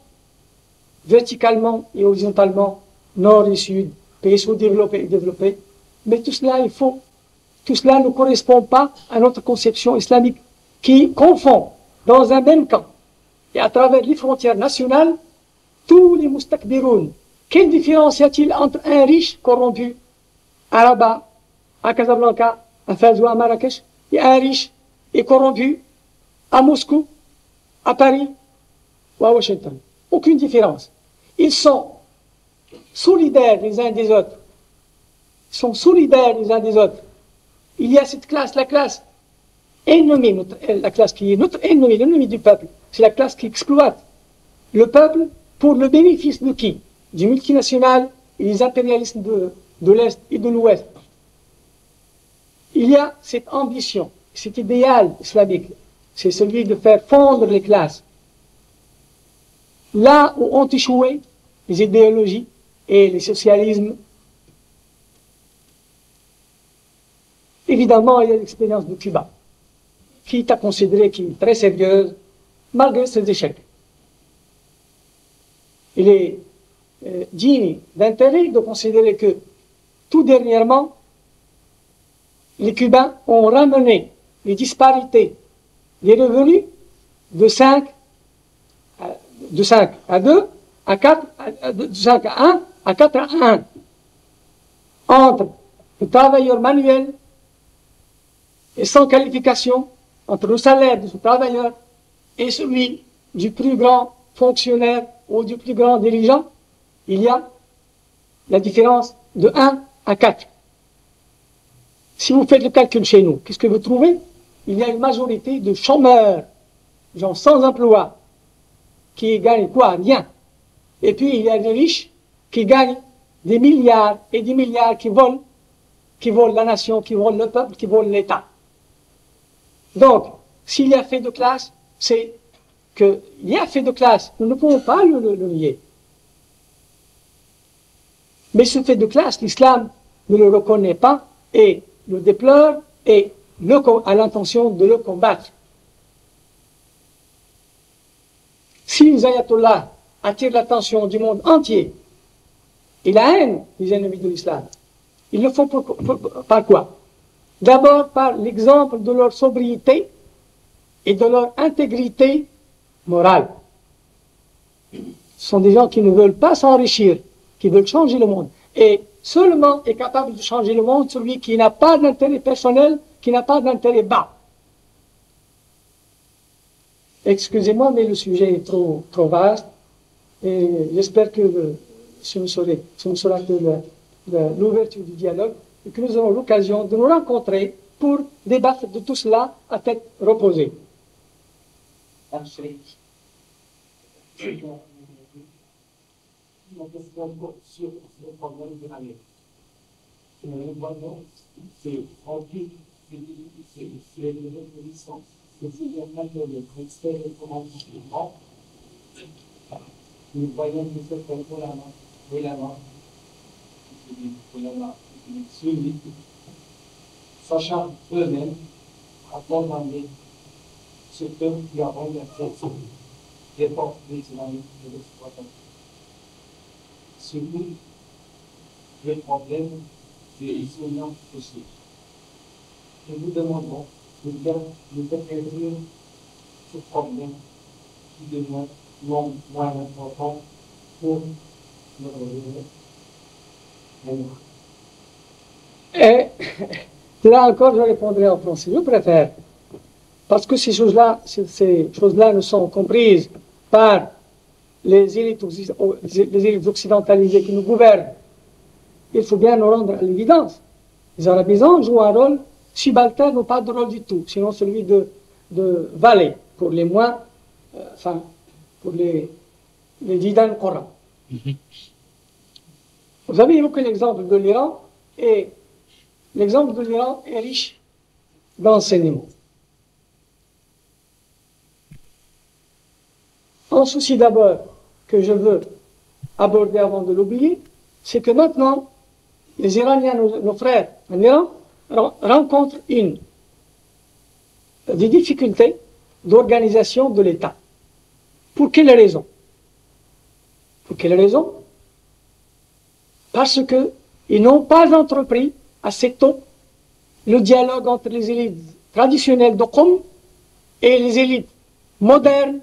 verticalement et horizontalement, nord et sud, pays sous-développés et développés, mais tout cela ne correspond pas à notre conception islamique qui confond dans un même camp et à travers les frontières nationales tous les moustakbiroun. Quelle différence y a-t-il entre un riche corrompu à Rabat, à Casablanca, à Fès ou à Marrakech, et un riche et corrompu à Moscou, à Paris ou à Washington? Aucune différence. Ils sont solidaires les uns des autres. Ils sont solidaires les uns des autres. Il y a cette classe, la classe ennemie, la classe qui est notre ennemi, l'ennemi du peuple. C'est la classe qui exploite le peuple pour le bénéfice de qui? Du multinational et des impérialismes de l'Est et de l'Ouest. Il y a cette ambition, cet idéal islamique, c'est celui de faire fondre les classes. Là où ont échoué les idéologies et les socialismes, évidemment, il y a l'expérience de Cuba, qui est à considérer qui est très sérieuse, malgré ses échecs. Il est digne d'intérêt de considérer que, tout dernièrement, les Cubains ont ramené les disparités des revenus de 5 à 2 à 4, de 5 à 1 à 4 à 1, entre le travailleur manuel et sans qualification, entre le salaire de ce travailleur et celui du plus grand fonctionnaire ou du plus grand dirigeant, il y a la différence de 1 à 4. Si vous faites le calcul chez nous, qu'est-ce que vous trouvez? Il y a une majorité de chômeurs, gens sans emploi, qui gagnent quoi? Rien. Et puis il y a des riches qui gagnent des milliards et des milliards qui volent la nation, qui volent le peuple, qui volent l'État. Donc, s'il y a fait de classe, c'est qu'il y a fait de classe. Nous ne pouvons pas le nier. Mais ce fait de classe, l'islam ne le reconnaît pas et le déplore et a l'intention de le combattre. Si les ayatollahs attirent l'attention du monde entier et la haine des ennemis de l'islam, ils le font par quoi? D'abord par l'exemple de leur sobriété et de leur intégrité morale. Ce sont des gens qui ne veulent pas s'enrichir, qui veulent changer le monde. Et seulement est capable de changer le monde celui qui n'a pas d'intérêt personnel, qui n'a pas d'intérêt bas. Excusez-moi, mais le sujet est trop vaste. Et j'espère que ce ne sera que l'ouverture du dialogue et que nous aurons l'occasion de nous rencontrer pour débattre de tout cela à tête reposée. Une question sur le problème de l'année. Nous voyons, c'est rempli, c'est les licence. C'est finalement le transfert de commandement. Nous voyons que c'est pour la main, sachant eux-mêmes à condamner ce peuple qui a renversé des portes islamiques de l'exploitation. celui des problèmes de l'isolement social. Nous vous demandons de bien nous intervenir ce problème qui devient non moins important pour nos réunions. Et là encore, je répondrai en français. Je préfère. Parce que ces choses-là ne sont comprises par les élites occidentalisées qui nous gouvernent. Il faut bien nous rendre à l'évidence. Les arabisans jouent un rôle subalterne ou pas de rôle du tout, sinon celui de valet, pour les moins, pour les dits dans le Coran. Vous avez évoqué l'exemple de l'Iran, et l'exemple de l'Iran est riche d'enseignements. Un souci d'abord que je veux aborder avant de l'oublier, c'est que maintenant, les Iraniens, nos frères en Iran, rencontrent des difficultés d'organisation de l'État. Pour quelle raison? Pour quelle raison? Parce qu'ils n'ont pas entrepris assez tôt le dialogue entre les élites traditionnelles de Qom et les élites modernes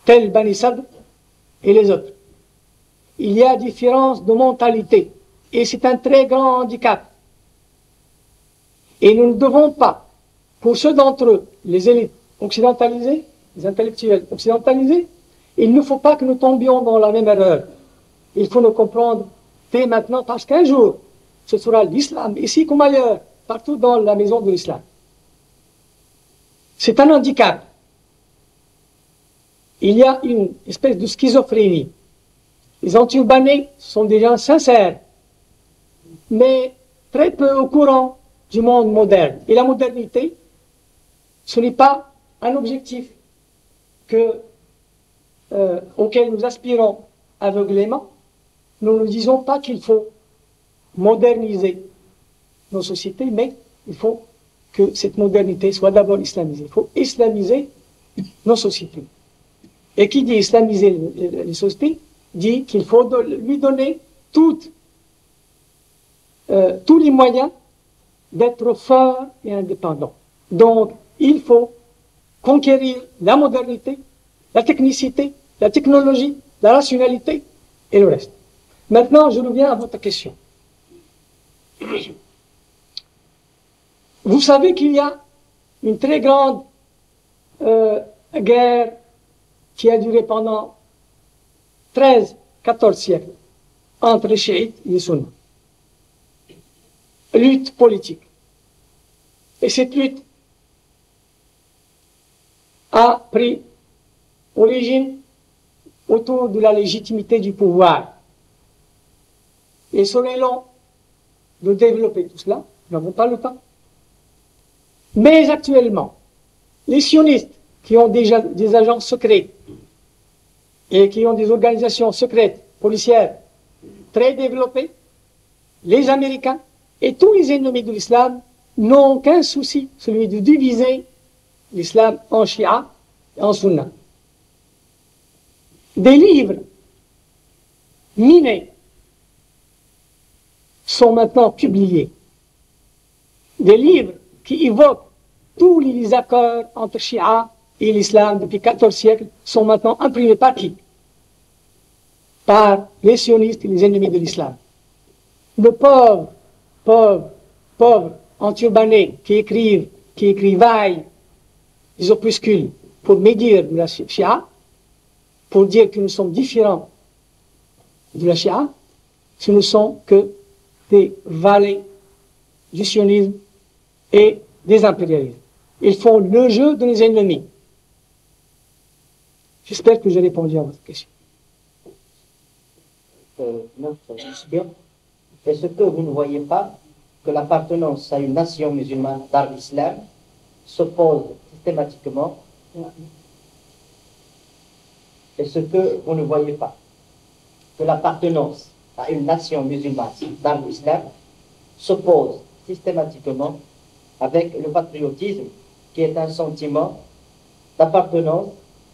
telles Bani Sadr et les autres. Il y a différence de mentalité et c'est un très grand handicap. Et nous ne devons pas, pour ceux d'entre eux, les élites occidentalisées, les intellectuels occidentalisés, il ne faut pas que nous tombions dans la même erreur. Il faut nous comprendre dès maintenant, parce qu'un jour, ce sera l'islam, ici comme ailleurs, partout dans la maison de l'islam. C'est un handicap. Il y a une espèce de schizophrénie. Les anti-urbanais sont des gens sincères, mais très peu au courant du monde moderne. Et la modernité, ce n'est pas un objectif auquel nous aspirons aveuglément. Nous ne disons pas qu'il faut moderniser nos sociétés, mais il faut que cette modernité soit d'abord islamisée. Il faut islamiser nos sociétés. Et qui dit islamiser les sociétés, dit qu'il faut lui donner tous les moyens d'être fort et indépendant. Donc, il faut conquérir la modernité, la technicité, la technologie, la rationalité et le reste. Maintenant, je reviens à votre question. Vous savez qu'il y a une très grande guerre qui a duré pendant 13-14 siècles entre les chiites et les sunnites. Lutte politique. Et cette lutte a pris origine autour de la légitimité du pouvoir. Il serait long de développer tout cela, nous n'avons pas le temps. Mais actuellement, les sionistes qui ont déjà des agents secrets et qui ont des organisations secrètes, policières, très développées, les Américains et tous les ennemis de l'islam n'ont qu'un souci, celui de diviser l'islam en Shia et en Sunna. Des livres minés sont maintenant publiés. Des livres qui évoquent tous les accords entre Shia et l'islam depuis 14 siècles sont maintenant imprimés par qui? Par les sionistes et les ennemis de l'islam. Le pauvre anti-urbanais qui écrivaille des opuscules pour médire de la Shia, pour dire que nous sommes différents de la Shia, ce ne sont que des valets du sionisme et des impérialismes. Ils font le jeu de nos ennemis. J'espère que j'ai répondu à votre question. Notre question, est-ce que vous ne voyez pas que l'appartenance à une nation musulmane dans l'islam s'oppose systématiquement? Est-ce que vous ne voyez pas que l'appartenance à une nation musulmane dans l'islam s'oppose systématiquement avec le patriotisme qui est un sentiment d'appartenance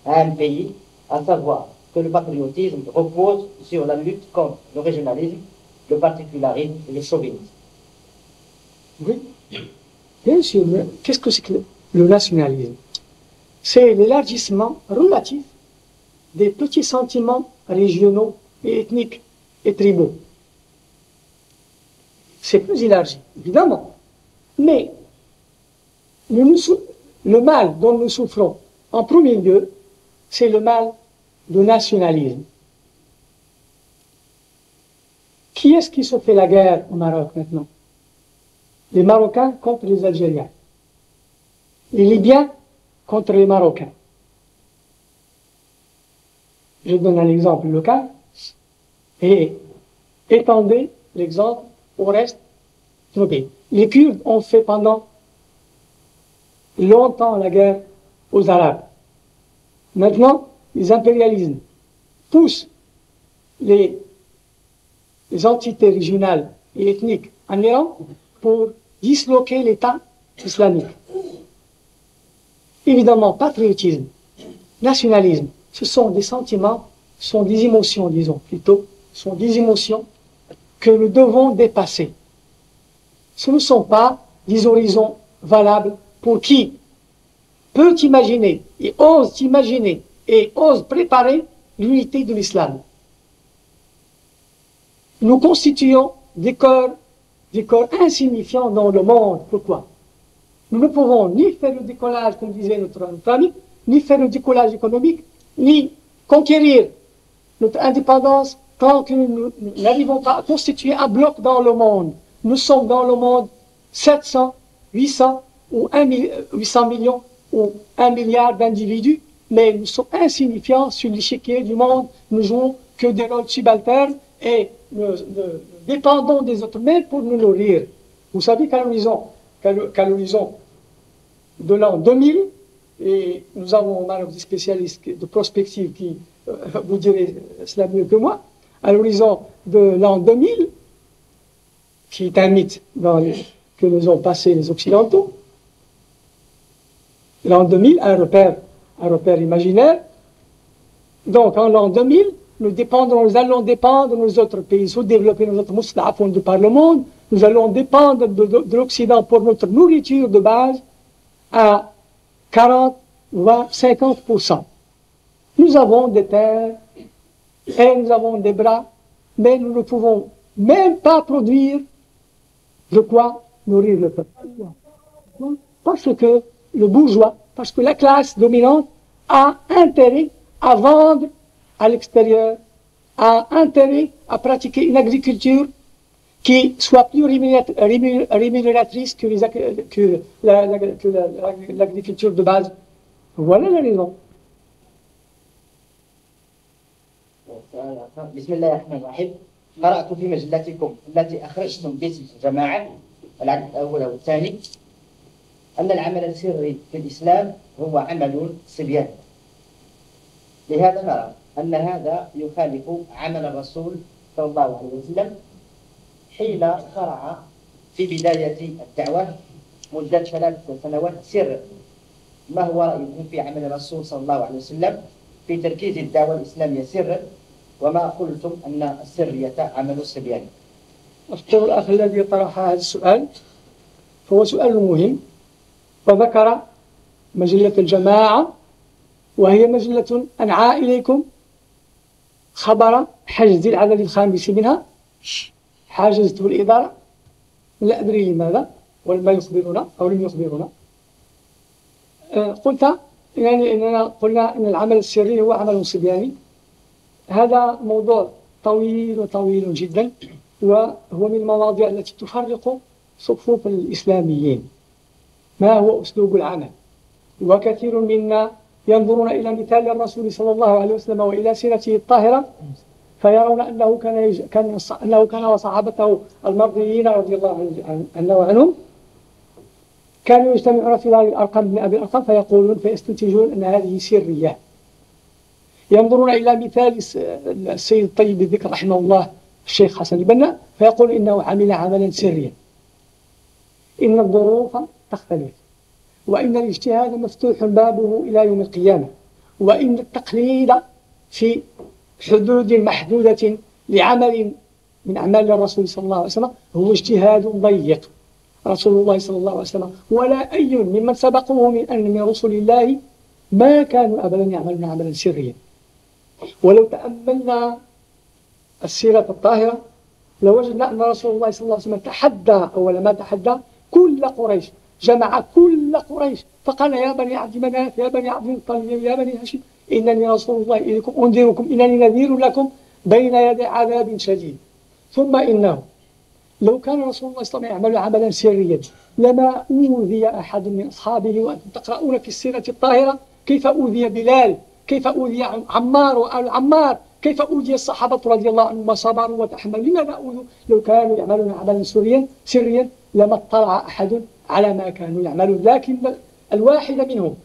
à un pays, à savoir que le patriotisme repose sur la lutte contre le régionalisme, le particularisme et le chauvinisme. Oui, bien sûr, mais qu'est-ce que c'est que le nationalisme? C'est l'élargissement relatif des petits sentiments régionaux et ethniques et tribaux. C'est plus élargi, évidemment. Mais le mal dont nous souffrons, en premier lieu, c'est le mal du nationalisme. Qui est-ce qui se fait la guerre au Maroc maintenant? Les Marocains contre les Algériens. Les Libyens contre les Marocains. Je donne un exemple local et étendez l'exemple au reste de nos pays. Les Kurdes ont fait pendant longtemps la guerre aux Arabes. Maintenant, les impérialismes poussent les entités régionales et ethniques en Iran pour disloquer l'État islamique. Évidemment, patriotisme, nationalisme, ce sont des sentiments, ce sont des émotions, disons plutôt, ce sont des émotions que nous devons dépasser. Ce ne sont pas des horizons valables pour qui peut imaginer et ose imaginer et ose préparer l'unité de l'islam. Nous constituons des corps insignifiants dans le monde. Pourquoi? Nous ne pouvons ni faire le décollage, comme disait notre ami, ni faire le décollage économique, ni conquérir notre indépendance tant que nous n'arrivons pas à constituer un bloc dans le monde. Nous sommes dans le monde 700, 800 ou 800 millions ou 1 milliard d'individus, mais nous sommes insignifiants sur l'échiquier du monde. Nous jouons que des rôles subalternes et nous dépendons des autres mêmes pour nous nourrir. Vous savez qu'à l'horizon de l'an 2000, et nous avons au Maroc des spécialistes de prospective qui vous direz cela mieux que moi, à l'horizon de l'an 2000, qui est un mythe que nous ont passé les Occidentaux, l'an 2000, un repère imaginaire. Donc en l'an 2000, nous allons dépendre de nos autres pays, sous-développer nos autres moustapons de par le monde, nous allons dépendre de l'Occident pour notre nourriture de base à 40, voire 50%. Nous avons des terres et nous avons des bras, mais nous ne pouvons même pas produire de quoi nourrir le peuple. Parce que le bourgeois, parce que la classe dominante a intérêt à vendre à l'extérieur, a intérêt à pratiquer une agriculture qui soit plus rémunératrice que l'agriculture de base. Voilà la raison. بسم الله الرحمن الرحيم. قرأت في مجلتكم التي أخرجتم باسم الجماعة العدد الأول والثاني أن العمل السري في الإسلام هو عمل صبياني. لهذا نرى أن هذا يخالف عمل الرسول صلى الله عليه وسلم حين شرع في بداية الدعوة مدة 3 سنوات سر. ما هو رأيكم في عمل الرسول صلى الله عليه وسلم في تركيز الدعوة الإسلامية سرا، وما قلتم أن السرية عمل صبياني؟ أشكر الأخ الذي طرح هذا السؤال، فهو سؤال مهم، وذكر مجلة الجماعة، وهي مجلة أنعى إليكم خبر حجز العدد الخامس منها. حاجزته الإدارة، لا أدري لماذا ولم يخبرنا أو لم يخبرنا. قلت يعني إننا قلنا أن العمل السري هو عمل صبياني. هذا موضوع طويل جدا، وهو من المواضيع التي تفرق صفوف الإسلاميين. ما هو أسلوب العمل؟ وكثير منا ينظرون إلى مثال الرسول صلى الله عليه وسلم وإلى سيرته الطاهرة، فيرون أنه كان وصحابته المرضيين رضي الله عنهم كانوا يجتمعون في دار الأرقم بن أبي الأرقم فيستنتجون أن هذه سرية. ينظرون إلى مثال السيد الطيب الذكر رحمه الله الشيخ حسن البنا فيقول إنه عمل عملا سريا. إن الظروف تختلف، وإن الاجتهاد مفتوح بابه إلى يوم القيامة، وإن التقليد في حدود محدودة لعمل من أعمال الرسول صلى الله عليه وسلم هو اجتهاد ضيق. رسول الله صلى الله عليه وسلم ولا أي ممن سبقوه من رسل الله ما كانوا أبدا يعملون عملا سريا. ولو تأملنا السيرة الطاهرة لوجدنا أن رسول الله صلى الله عليه وسلم تحدى، أول ما تحدى كل قريش، جمع كل قريش فقال: يا بني عبد مناف، يا بني عبد المطلب، يا بني هاشم، إنني رسول الله إليكم أنذركم، إنني نذير لكم بين يدي عذاب شديد. ثم إنه لو كان رسول الله صلى الله عليه وسلم يعمل عملا سريا لما أوذي أحد من أصحابه. وأنتم تقرؤون في السيرة الطاهرة كيف أوذي بلال، كيف أوذي عمار وآل عمار، كيف أوذي الصحابة رضي الله عنهم وصبروا وتحملوا. لماذا أوذوا؟ لو كانوا يعملون عملا سريا لما اطلع أحد على ما كانوا يعملون. لكن الواحد منهم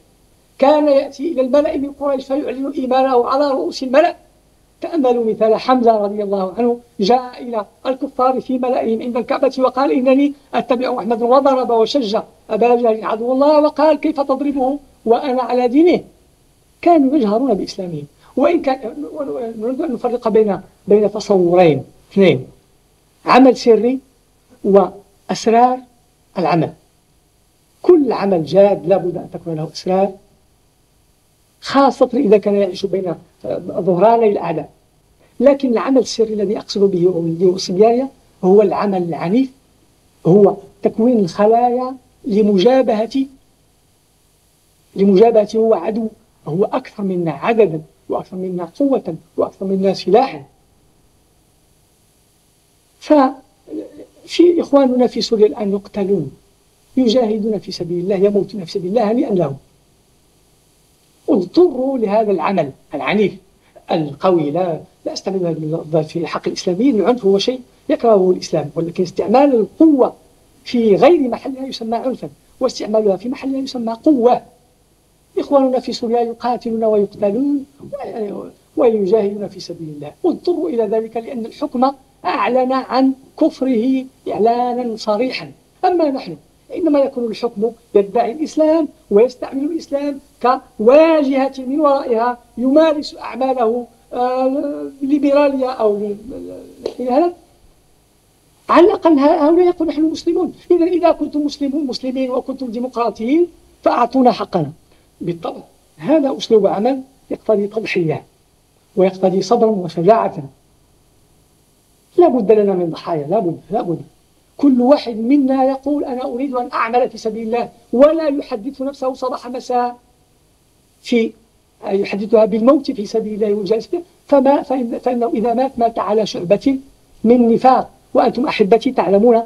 كان يأتي إلى الملأ من قريش فيعلن إيمانه على رؤوس الملأ. تأملوا مثال حمزة رضي الله عنه، جاء إلى الكفار في ملئهم عند الكعبة وقال: إنني أتبع أحمد، وضرب وشج أبا جهل عدو الله وقال: كيف تضربه وأنا على دينه. كانوا يجهرون بإسلامهم. وإن كان نريد أن نفرق بين تصورين اثنين: عمل سري وأسرار العمل. كل عمل جاد لابد أن تكون له أسرار، خاصة إذا كان يعيش بين ظهراني الأعداء. لكن العمل السري الذي أقصد به والذي أوصي به هو العمل العنيف، هو تكوين الخلايا لمجابهة هو عدو، هو أكثر منا عددا وأكثر منا قوة وأكثر منا سلاحا. ففي إخواننا في سوريا الآن يقتلون، يجاهدون في سبيل الله، يموتون في سبيل الله هنيئا لهم. اضطروا لهذا العمل العنيف القوي. لا استعمل هذا في حق الإسلاميين. العنف هو شيء يكرهه الإسلام، ولكن استعمال القوة في غير محلها يسمى عنفا، واستعمالها في محلها يسمى قوة. إخواننا في سوريا يقاتلون ويقتلون ويجاهدون في سبيل الله. اضطروا إلى ذلك لأن الحكم أعلن عن كفره إعلانا صريحا. أما نحن إنما يكون الحكم يدعي الإسلام ويستعمل الإسلام كواجهة من ورائها يمارس أعماله الليبرالية أو هذا. على الأقل هؤلاء يقول: نحن مسلمون. إذا كنتم مسلمين وكنتم ديمقراطيين فأعطونا حقنا. بالطبع هذا أسلوب عمل يقتضي تضحية ويقتضي صبرا وشجاعة. لا بد لنا من ضحايا، لا بد. كل واحد منا يقول: أنا أريد أن أعمل في سبيل الله، ولا يحدث نفسه صباح مساء يحدثها بالموت في سبيل الله وجلسته. فإنه إذا مات على شعبة من نفاق. وأنتم أحبتي تعلمون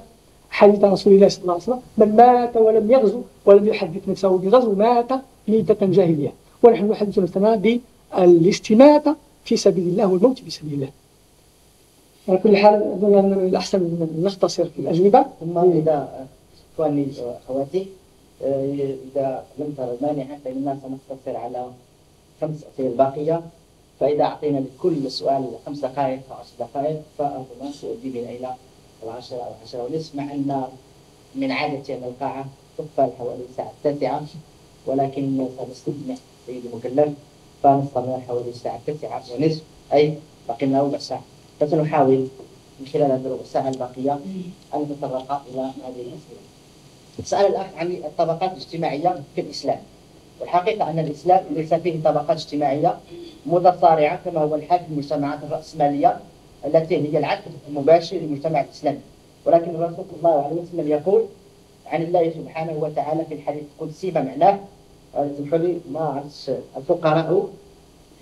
حديث رسول الله صلى الله عليه وسلم: من مات ولم يغزو ولم يحدث نفسه بغزو مات ميتة جاهلية. ونحن نحدث نفسنا بالاستماتة في سبيل الله والموت في سبيل الله. على كل حال أظن أن من الأحسن أن نختصر في الأجوبة. ثم إذا إخواني وأخواتي إذا لم ترى مانعا فإننا سنختصر على 5 أسئلة باقية. فإذا أعطينا لكل سؤال 5 دقائق أو 10 دقائق فأرجو سأجيب إلى 10 أو 10 ونصف، مع أن من عادة أن القاعة تقفل حوالي الساعة 9، ولكن سنستجمع سيد المكلف فنستمر حوالي الساعة 9 ونصف، أي باقي لنا ربع ساعة. فسنحاول من خلال هذه الربع ساعة الباقية أن نتطرق إلى هذه الأسئلة. سأل الأخ عن الطبقات الاجتماعية في الإسلام. والحقيقة أن الإسلام ليس فيه طبقات اجتماعية متصارعة كما هو الحال في المجتمعات الرأسمالية التي هي العكس المباشر للمجتمع الإسلامي. ولكن الرسول صلى الله عليه وسلم يقول عن الله سبحانه وتعالى في الحديث القدسي ما معناه، اسمحوا لي ما عرفش: الفقراء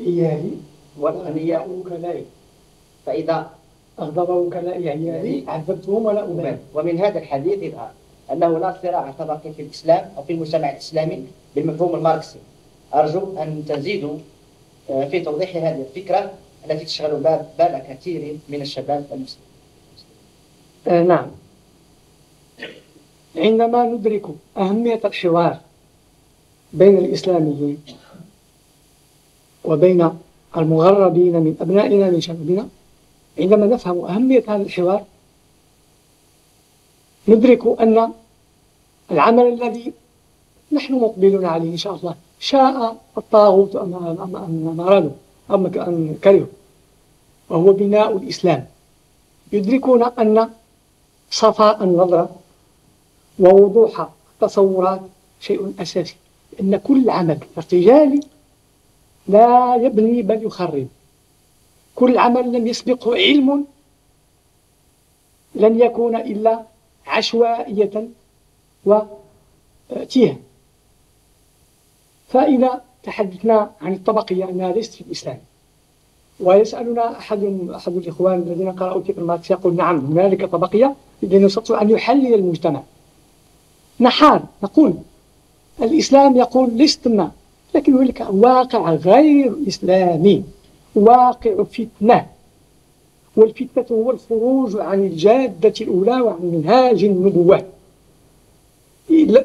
إياهي والأغنياء كلائي، فإذا أغضبوا كلائي عيالي عذبتهم ولا أبالي. ومن هذا الحديث يظهر أنه لا صراع طبقي في الإسلام أو في المجتمع الإسلامي بالمفهوم الماركسي. أرجو أن تزيدوا في توضيح هذه الفكرة التي تشغل بال كثير من الشباب المسلمين. نعم. عندما ندرك أهمية الحوار بين الإسلاميين وبين المغربين من أبنائنا من شبابنا، عندما نفهم أهمية هذا الحوار ندرك أن العمل الذي نحن مقبلون عليه إن شاء الله، شاء الطاغوت أم أرادوا، أم كرهوا، وهو بناء الإسلام. يدركون أن صفاء النظرة ووضوح التصورات شيء أساسي، أن كل عمل ارتجالي لا يبني بل يخرب. كل عمل لم يسبقه علم لن يكون إلا عشوائية وتيها. فإذا تحدثنا عن الطبقية أنها ليست في الإسلام، ويسألنا أحد الإخوان الذين قرأوا فكر ماركس يقول نعم هنالك طبقية لأنه يستطيع أن يحلل المجتمع. نقول الإسلام يقول ليست ما، لكن هنالك واقع غير إسلامي، واقع فتنة، والفتنة هو الخروج عن الجادة الأولى وعن منهاج النبوة.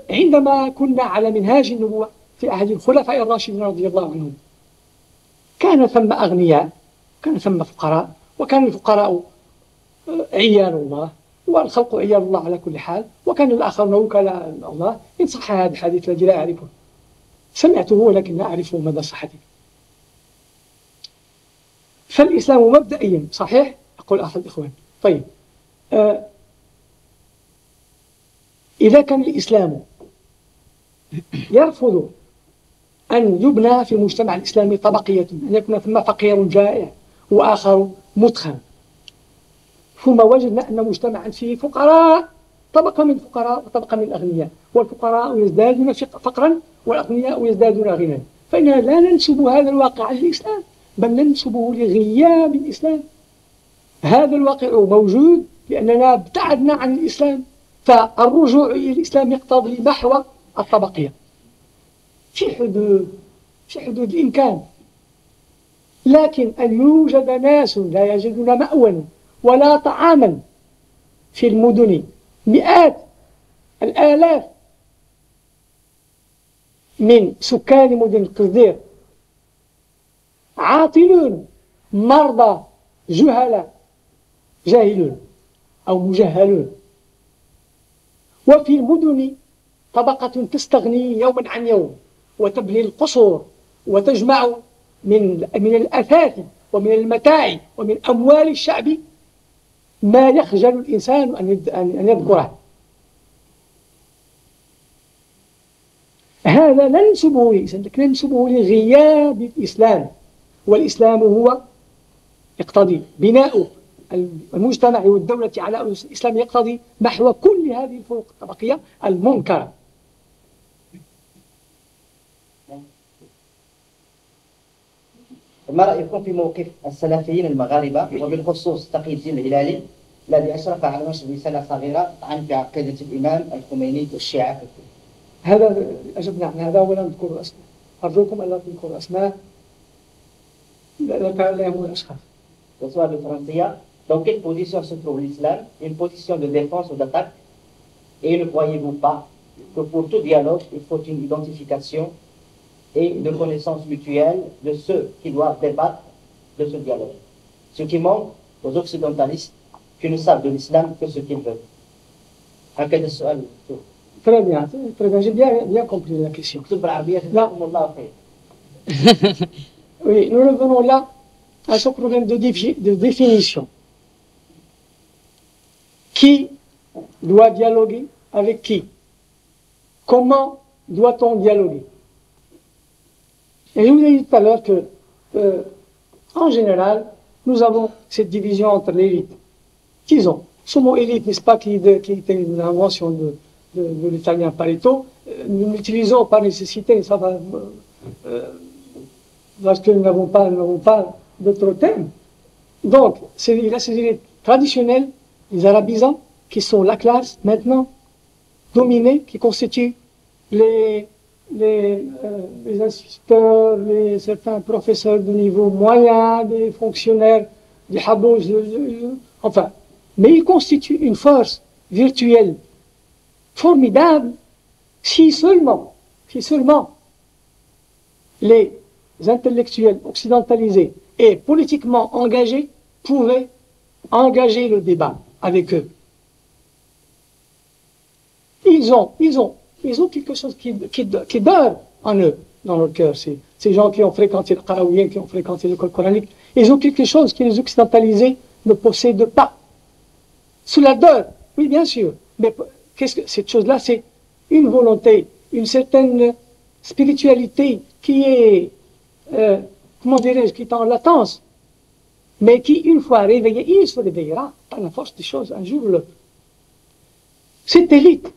عندما كنا على منهاج النبوة في عهد الخلفاء الراشدين رضي الله عنهم كان ثم أغنياء، كان ثم فقراء، وكان الفقراء عيال الله والخلق عيال الله على كل حال، وكان الآخرون وكلاء الله. إن صح هذا الحديث الذي لا أعرفه، سمعته ولكن لا أعرف مدى صحته. فالإسلام مبدئيا صحيح، أقول أحد الإخوان. طيب إذا كان الإسلام يرفض أن يبنى في المجتمع الإسلامي طبقية، أن يكون ثم فقير جائع وآخر متخن، ثم وجدنا أن مجتمعا فيه فقراء، طبقة من الفقراء وطبقة من الأغنياء، والفقراء يزدادون فقرا والأغنياء يزدادون غنى، فإننا لا ننسب هذا الواقع للإسلام بل ننسبه لغياب الإسلام. هذا الواقع موجود لأننا ابتعدنا عن الإسلام، فالرجوع إلى الإسلام يقتضي محو الطبقية في حدود الإمكان. لكن أن يوجد ناس لا يجدون مأوى ولا طعاما في المدن، مئات الآلاف من سكان مدن القصدير عاطلون مرضى جاهلون أو مجهلون، وفي المدن طبقة تستغني يوما عن يوم وتبني القصور وتجمع من الأثاث ومن المتاع ومن أموال الشعب ما يخجل الإنسان أن يذكره. هذا لا ننسبه للإسلام، لكن ننسبه لغياب الإسلام، والإسلام هو يقتضي بناء المجتمع والدولة على أسس الإسلام، يقتضي محو كل هذه الفروق الطبقية المنكرة. ما رأيكم في موقف السلفيين المغاربة وبالخصوص تقي الدين الهلالي الذي أشرف على نشر رسالة صغيرة عن في عقيدة الإمام الخميني والشيعة؟ هذا أجبنا عن هذا ولا نذكر أسماء، أرجوكم ألا تذكروا أسماء لا يهمون الأشخاص. Bonsoir de Francia. Dans quelle position se trouve l'islam? Une position de défense ou d'attaque? Et ne croyez-vous pas que pour tout dialogue, il faut une identification et une connaissance mutuelle de ceux qui doivent débattre de ce dialogue? Ce qui manque aux occidentalistes qui ne savent de l'islam que ce qu'ils veulent. هكذا السؤال. Très bien, j'ai bien compris la question. Oui, nous revenons là à ce problème de définition. Qui doit dialoguer avec qui? Comment doit-on dialoguer? Et je vous ai dit tout à l'heure que, en général, nous avons cette division entre l'élite. Disons, ce mot élite, n'est-ce pas, qui était une invention de l'italien Pareto, nous l'utilisons par nécessité, ça va, parce que nous n'avons pas d'autres thèmes. Donc, il a ces élites traditionnelles, les arabisants, qui sont la classe maintenant dominée, qui constituent les instituteurs, certains professeurs de niveau moyen, des fonctionnaires, des habos, enfin. Mais ils constituent une force virtuelle formidable si seulement les intellectuels occidentalisés et politiquement engagés pouvaient engager le débat avec eux. Ils ont quelque chose qui dort en eux. dans leur cœur. Ces gens qui ont fréquenté le Qaraouien, qui ont fréquenté l'école coranique, ils ont quelque chose que les occidentalisés ne possèdent pas. Sous la deur, oui, bien sûr. Mais qu'est-ce que cette chose-là, c'est une volonté, une certaine spiritualité qui est, comment dirais-je, qui est en latence, mais qui, une fois réveillée, il se réveillera par la force des choses. Un jour, cette élite,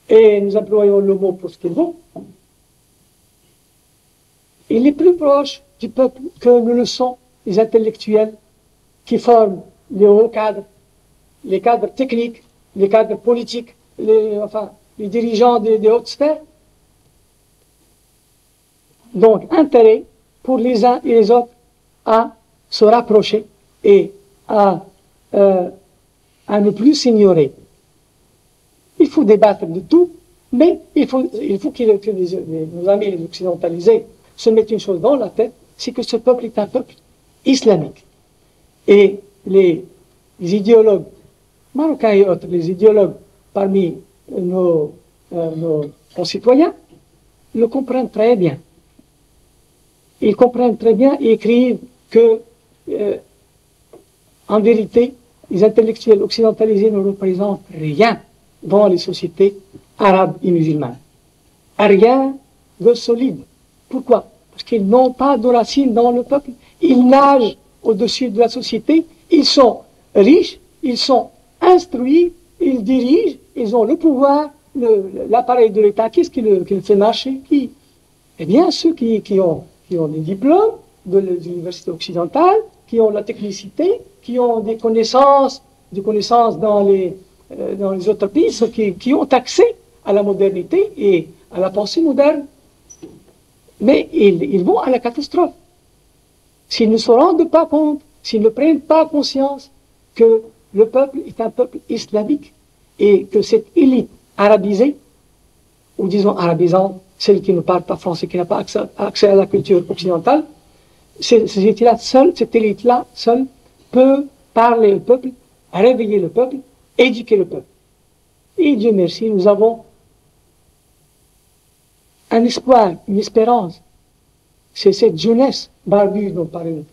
et nous employons le mot pour ce qu'il vaut, il est plus proche du peuple que ne le sont les intellectuels qui forment les hauts cadres, les cadres techniques, les cadres politiques, les dirigeants des hautes sphères. Donc, intérêt pour les uns et les autres à se rapprocher et à ne plus s'ignorer. Il faut débattre de tout, mais il faut que nos amis les occidentalisés se mettent une chose dans la tête, c'est que ce peuple est un peuple islamique. Et les idéologues marocains et autres, les idéologues parmi nos concitoyens, le comprennent très bien. Ils comprennent très bien et écrivent que, en vérité, les intellectuels occidentalisés ne représentent rien dans les sociétés arabes et musulmanes. Rien de solide. Pourquoi? Parce qu'ils n'ont pas de racines dans le peuple. Ils nagent au-dessus de la société. Ils sont riches, ils sont instruits, ils dirigent, ils ont le pouvoir, l'appareil de l'État. Qu'est-ce qui le fait marcher? Qui? Eh bien, ceux qui ont des diplômes des universités occidentales, qui ont la technicité, qui ont des connaissances dans les autres pays, ceux qui ont accès à la modernité et à la pensée moderne. Mais ils vont à la catastrophe. S'ils ne se rendent pas compte, s'ils ne prennent pas conscience que le peuple est un peuple islamique et que cette élite arabisée, ou disons arabisante, celle qui ne parle pas français, qui n'a pas accès à la culture occidentale, cette élite-là seule peut parler au peuple, réveiller le peuple, éduquer le peuple. Et Dieu merci, nous avons un espoir, une espérance. C'est cette jeunesse barbue dont parlait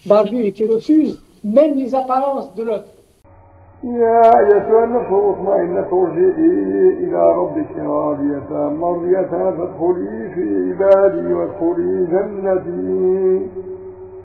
barbue et qui refuse même les apparences de l'autre. يا أيتها النفس المطمئنة ارجعي إلى ربك راضية مرضية فادخلي في عبادي وادخلي جنتي